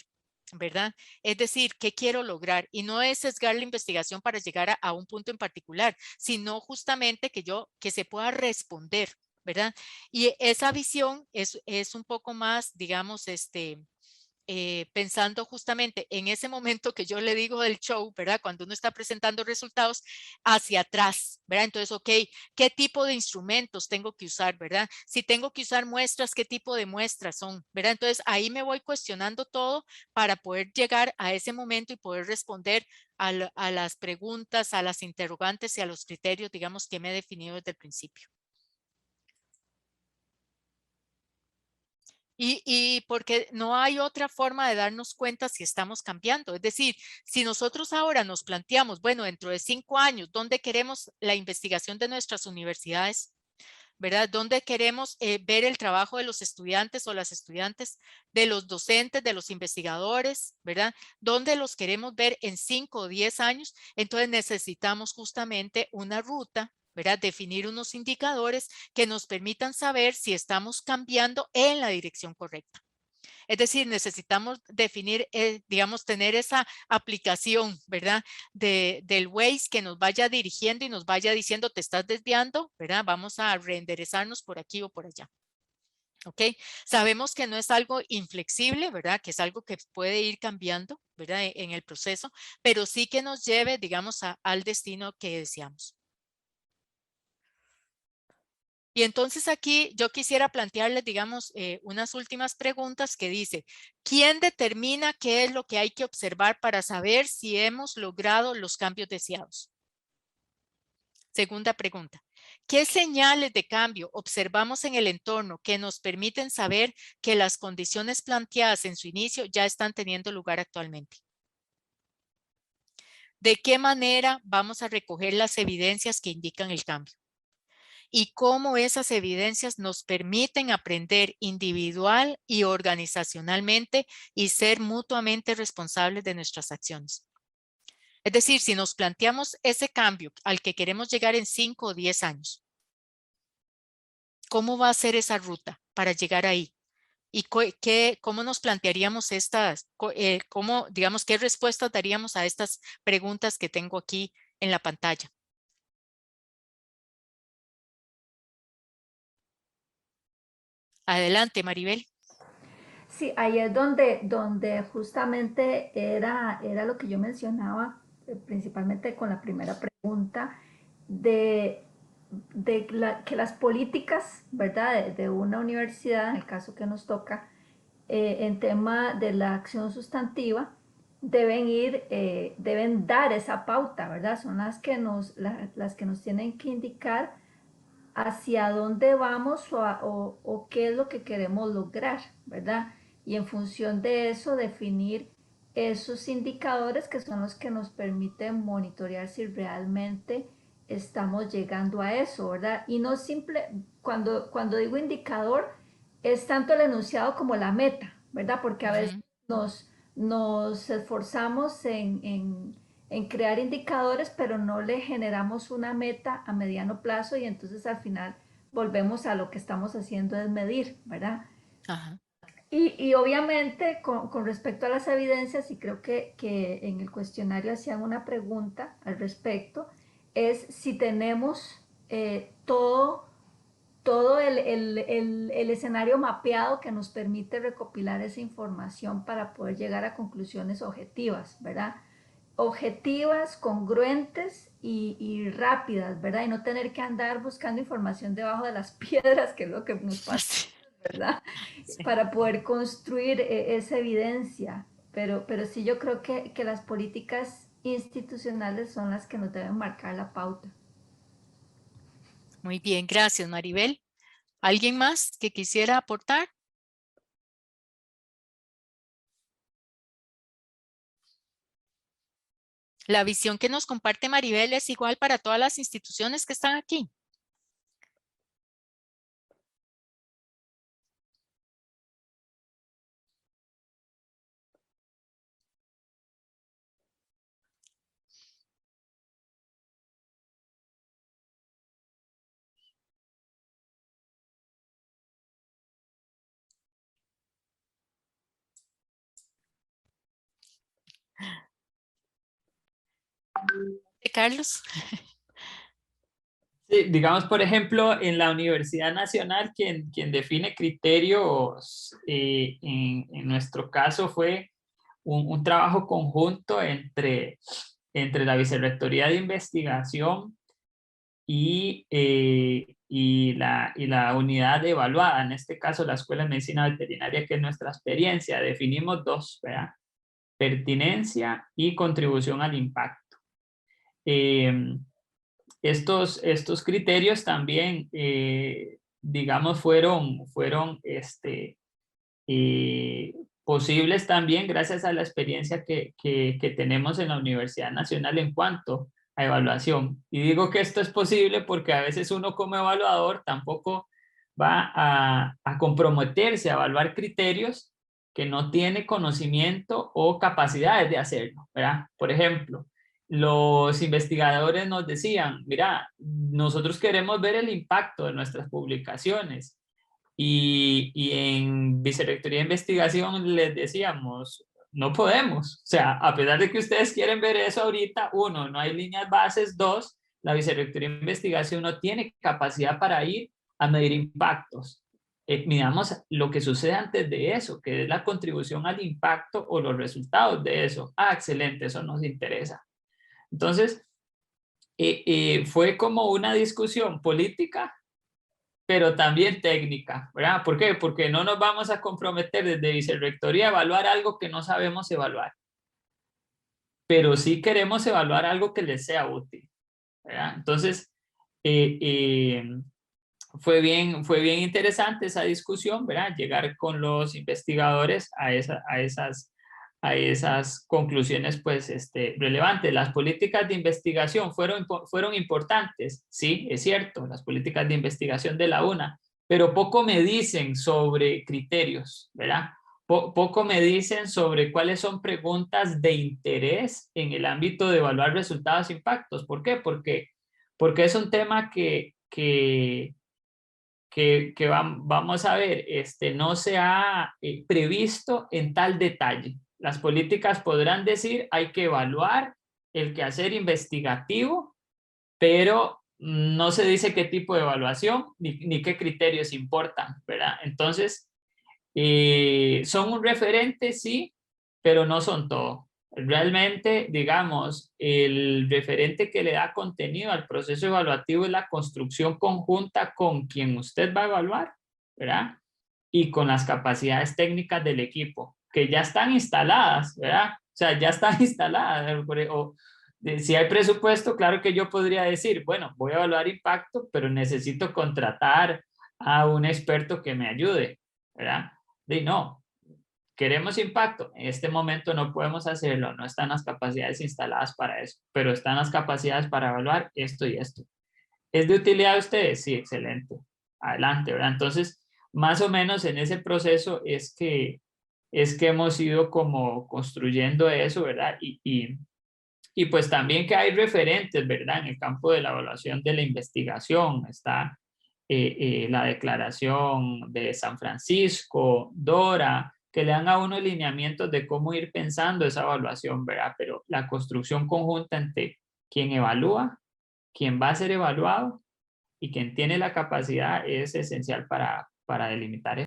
¿verdad? Es decir, ¿qué quiero lograr? Y no es sesgar la investigación para llegar a un punto en particular, sino justamente que se pueda responder, ¿verdad? Y esa visión es un poco más, digamos, pensando justamente en ese momento que yo le digo del show, ¿verdad? Cuando uno está presentando resultados hacia atrás, ¿verdad? Entonces, ok, ¿qué tipo de instrumentos tengo que usar, ¿verdad? Si tengo que usar muestras, ¿qué tipo de muestras son, ¿verdad? Entonces, ahí me voy cuestionando todo para poder llegar a ese momento y poder responder a las preguntas, a las interrogantes y a los criterios, digamos, que me he definido desde el principio. Y porque no hay otra forma de darnos cuenta si estamos cambiando. Es decir, si nosotros ahora nos planteamos, bueno, dentro de 5 años, ¿dónde queremos la investigación de nuestras universidades? ¿Verdad? ¿Dónde queremos ver el trabajo de los estudiantes o las estudiantes, de los docentes, de los investigadores? ¿Verdad? ¿Dónde los queremos ver en 5 o 10 años? Entonces necesitamos justamente una ruta, ¿verdad? Definir unos indicadores que nos permitan saber si estamos cambiando en la dirección correcta. Es decir, necesitamos definir, digamos, tener esa aplicación, ¿verdad? Del Waze que nos vaya dirigiendo y nos vaya diciendo, te estás desviando, ¿verdad? Vamos a reenderezarnos por aquí o por allá. ¿Ok? Sabemos que no es algo inflexible, ¿verdad? Que es algo que puede ir cambiando, ¿verdad? En el proceso, pero sí que nos lleve, digamos, al destino que deseamos. Y entonces aquí yo quisiera plantearles, digamos, unas últimas preguntas que dice, ¿quién determina qué es lo que hay que observar para saber si hemos logrado los cambios deseados? Segunda pregunta, ¿qué señales de cambio observamos en el entorno que nos permiten saber que las condiciones planteadas en su inicio ya están teniendo lugar actualmente? ¿De qué manera vamos a recoger las evidencias que indican el cambio? Y cómo esas evidencias nos permiten aprender individual y organizacionalmente y ser mutuamente responsables de nuestras acciones. Es decir, si nos planteamos ese cambio al que queremos llegar en 5 o 10 años, ¿cómo va a ser esa ruta para llegar ahí? ¿Y cómo nos plantearíamos digamos, qué respuestas daríamos a estas preguntas que tengo aquí en la pantalla? Adelante, Maribel. Sí, ahí es donde justamente era lo que yo mencionaba, principalmente con la primera pregunta, que las políticas, ¿verdad?, de una universidad, en el caso que nos toca, en tema de la acción sustantiva, deben dar esa pauta, ¿verdad? Son las que las que nos tienen que indicar hacia dónde vamos o qué es lo que queremos lograr, ¿verdad? Y en función de eso definir esos indicadores que son los que nos permiten monitorear si realmente estamos llegando a eso, ¿verdad? Y no cuando digo indicador, es tanto el enunciado como la meta, ¿verdad? Porque a veces nos esforzamos en crear indicadores, pero no le generamos una meta a mediano plazo y entonces al final volvemos a lo que estamos haciendo es medir, ¿verdad? Ajá. Y obviamente con respecto a las evidencias, y creo que en el cuestionario hacían una pregunta al respecto, es si tenemos todo el escenario mapeado que nos permite recopilar esa información para poder llegar a conclusiones objetivas, ¿verdad? Objetivas, congruentes y rápidas, ¿verdad? Y no tener que andar buscando información debajo de las piedras, que es lo que nos pasa, ¿verdad? Sí. Para poder construir esa evidencia. Pero sí, yo creo que las políticas institucionales son las que nos deben marcar la pauta. Muy bien, gracias, Maribel. ¿Alguien más que quisiera aportar? La visión que nos comparte Maribel es igual para todas las instituciones que están aquí. Carlos. Sí, digamos, por ejemplo, en la Universidad Nacional, quien define criterios, en nuestro caso fue un trabajo conjunto entre la Vicerrectoría de Investigación y la unidad evaluada, en este caso la Escuela de Medicina Veterinaria, que es nuestra experiencia. Definimos dos, ¿verdad? Pertinencia y contribución al impacto. Estos criterios también, digamos, fueron posibles también gracias a la experiencia que tenemos en la Universidad Nacional en cuanto a evaluación. Y digo que esto es posible porque a veces uno como evaluador tampoco va a comprometerse a evaluar criterios que no tiene conocimiento o capacidades de hacerlo, ¿verdad? Por ejemplo, los investigadores nos decían, mira, nosotros queremos ver el impacto de nuestras publicaciones. Y en Vicerrectoría de Investigación les decíamos, no podemos. O sea, a pesar de que ustedes quieren ver eso ahorita, uno, no hay líneas bases, dos, la Vicerrectoría de Investigación no tiene capacidad para ir a medir impactos. Miramos lo que sucede antes de eso, que es la contribución al impacto o los resultados de eso. Ah, excelente, eso nos interesa. Entonces, fue como una discusión política, pero también técnica, ¿verdad? ¿Por qué? Porque no nos vamos a comprometer desde Vicerrectoría a evaluar algo que no sabemos evaluar, pero sí queremos evaluar algo que les sea útil, ¿verdad? Entonces, fue bien interesante esa discusión, ¿verdad? Llegar con los investigadores a esas conclusiones, pues, relevantes. Las políticas de investigación fueron importantes, sí, es cierto, las políticas de investigación de la UNA, pero poco me dicen sobre criterios, ¿verdad? Poco me dicen sobre cuáles son preguntas de interés en el ámbito de evaluar resultados e impactos. ¿Por qué? Porque es un tema que vamos a ver, no se ha previsto en tal detalle. Las políticas podrán decir hay que evaluar el quehacer investigativo, pero no se dice qué tipo de evaluación ni qué criterios importan, ¿verdad? Entonces, son un referente, sí, pero no son todo. Realmente, digamos, el referente que le da contenido al proceso evaluativo es la construcción conjunta con quien usted va a evaluar, ¿verdad? Y con las capacidades técnicas del equipo, que ya están instaladas, ¿verdad? O sea, ya están instaladas. Si hay presupuesto, claro que yo podría decir, bueno, voy a evaluar impacto, pero necesito contratar a un experto que me ayude, ¿verdad? No, queremos impacto, en este momento no podemos hacerlo, no están las capacidades instaladas para eso, pero están las capacidades para evaluar esto y esto. ¿Es de utilidad a ustedes? Sí, excelente. Adelante, ¿verdad? Entonces, más o menos en ese proceso es que hemos ido como construyendo eso, ¿verdad? Y pues también que hay referentes, ¿verdad? En el campo de la evaluación de la investigación está la declaración de San Francisco, DORA, que le dan a uno lineamientos de cómo ir pensando esa evaluación, ¿verdad? Pero la construcción conjunta entre quien evalúa, quien va a ser evaluado y quien tiene la capacidad es esencial para delimitar eso.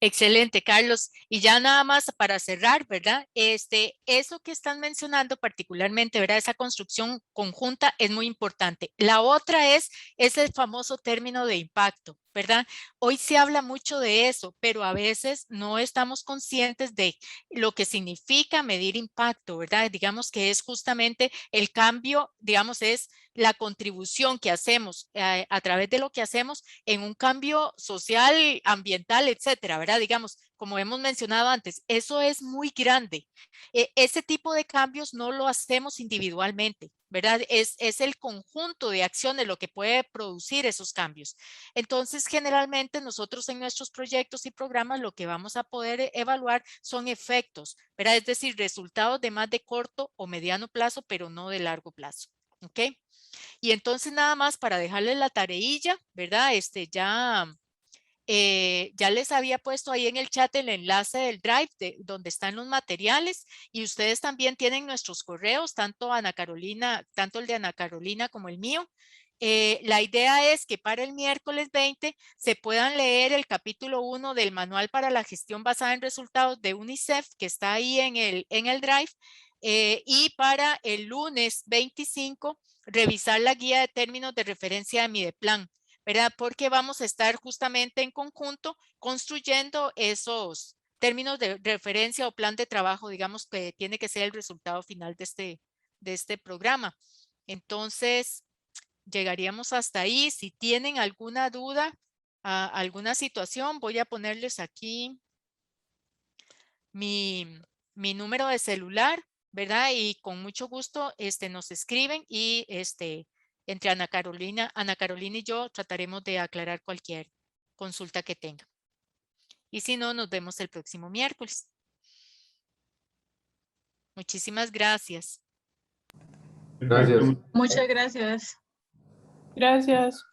Excelente, Carlos. Y ya nada más para cerrar, ¿verdad? Eso que están mencionando particularmente, ¿verdad? Esa construcción conjunta es muy importante. La otra es el famoso término de impacto, ¿verdad? Hoy se habla mucho de eso, pero a veces no estamos conscientes de lo que significa medir impacto, ¿verdad? Digamos que es justamente el cambio, digamos, es la contribución que hacemos a través de lo que hacemos en un cambio social, ambiental, etcétera, ¿verdad? Digamos, como hemos mencionado antes, eso es muy grande. Ese tipo de cambios no lo hacemos individualmente, ¿verdad? Es el conjunto de acciones lo que puede producir esos cambios. Entonces, generalmente nosotros en nuestros proyectos y programas lo que vamos a poder evaluar son efectos, ¿verdad? Es decir, resultados de más de corto o mediano plazo, pero no de largo plazo, ¿ok? Y entonces nada más para dejarles la tareilla, ¿verdad? Ya les había puesto ahí en el chat el enlace del Drive donde están los materiales y ustedes también tienen nuestros correos, tanto el de Ana Carolina como el mío. La idea es que para el miércoles 20 se puedan leer el capítulo 1 del manual para la gestión basada en resultados de UNICEF que está ahí en el Drive y para el lunes 25 revisar la guía de términos de referencia de Mideplan, ¿verdad? Porque vamos a estar justamente en conjunto construyendo esos términos de referencia o plan de trabajo, digamos que tiene que ser el resultado final de este programa. Entonces, llegaríamos hasta ahí. Si tienen alguna duda, alguna situación, voy a ponerles aquí mi número de celular, ¿verdad? Y con mucho gusto nos escriben y entre Ana Carolina y yo trataremos de aclarar cualquier consulta que tengan. Y si no, nos vemos el próximo miércoles. Muchísimas gracias. Gracias. Muchas gracias. Gracias.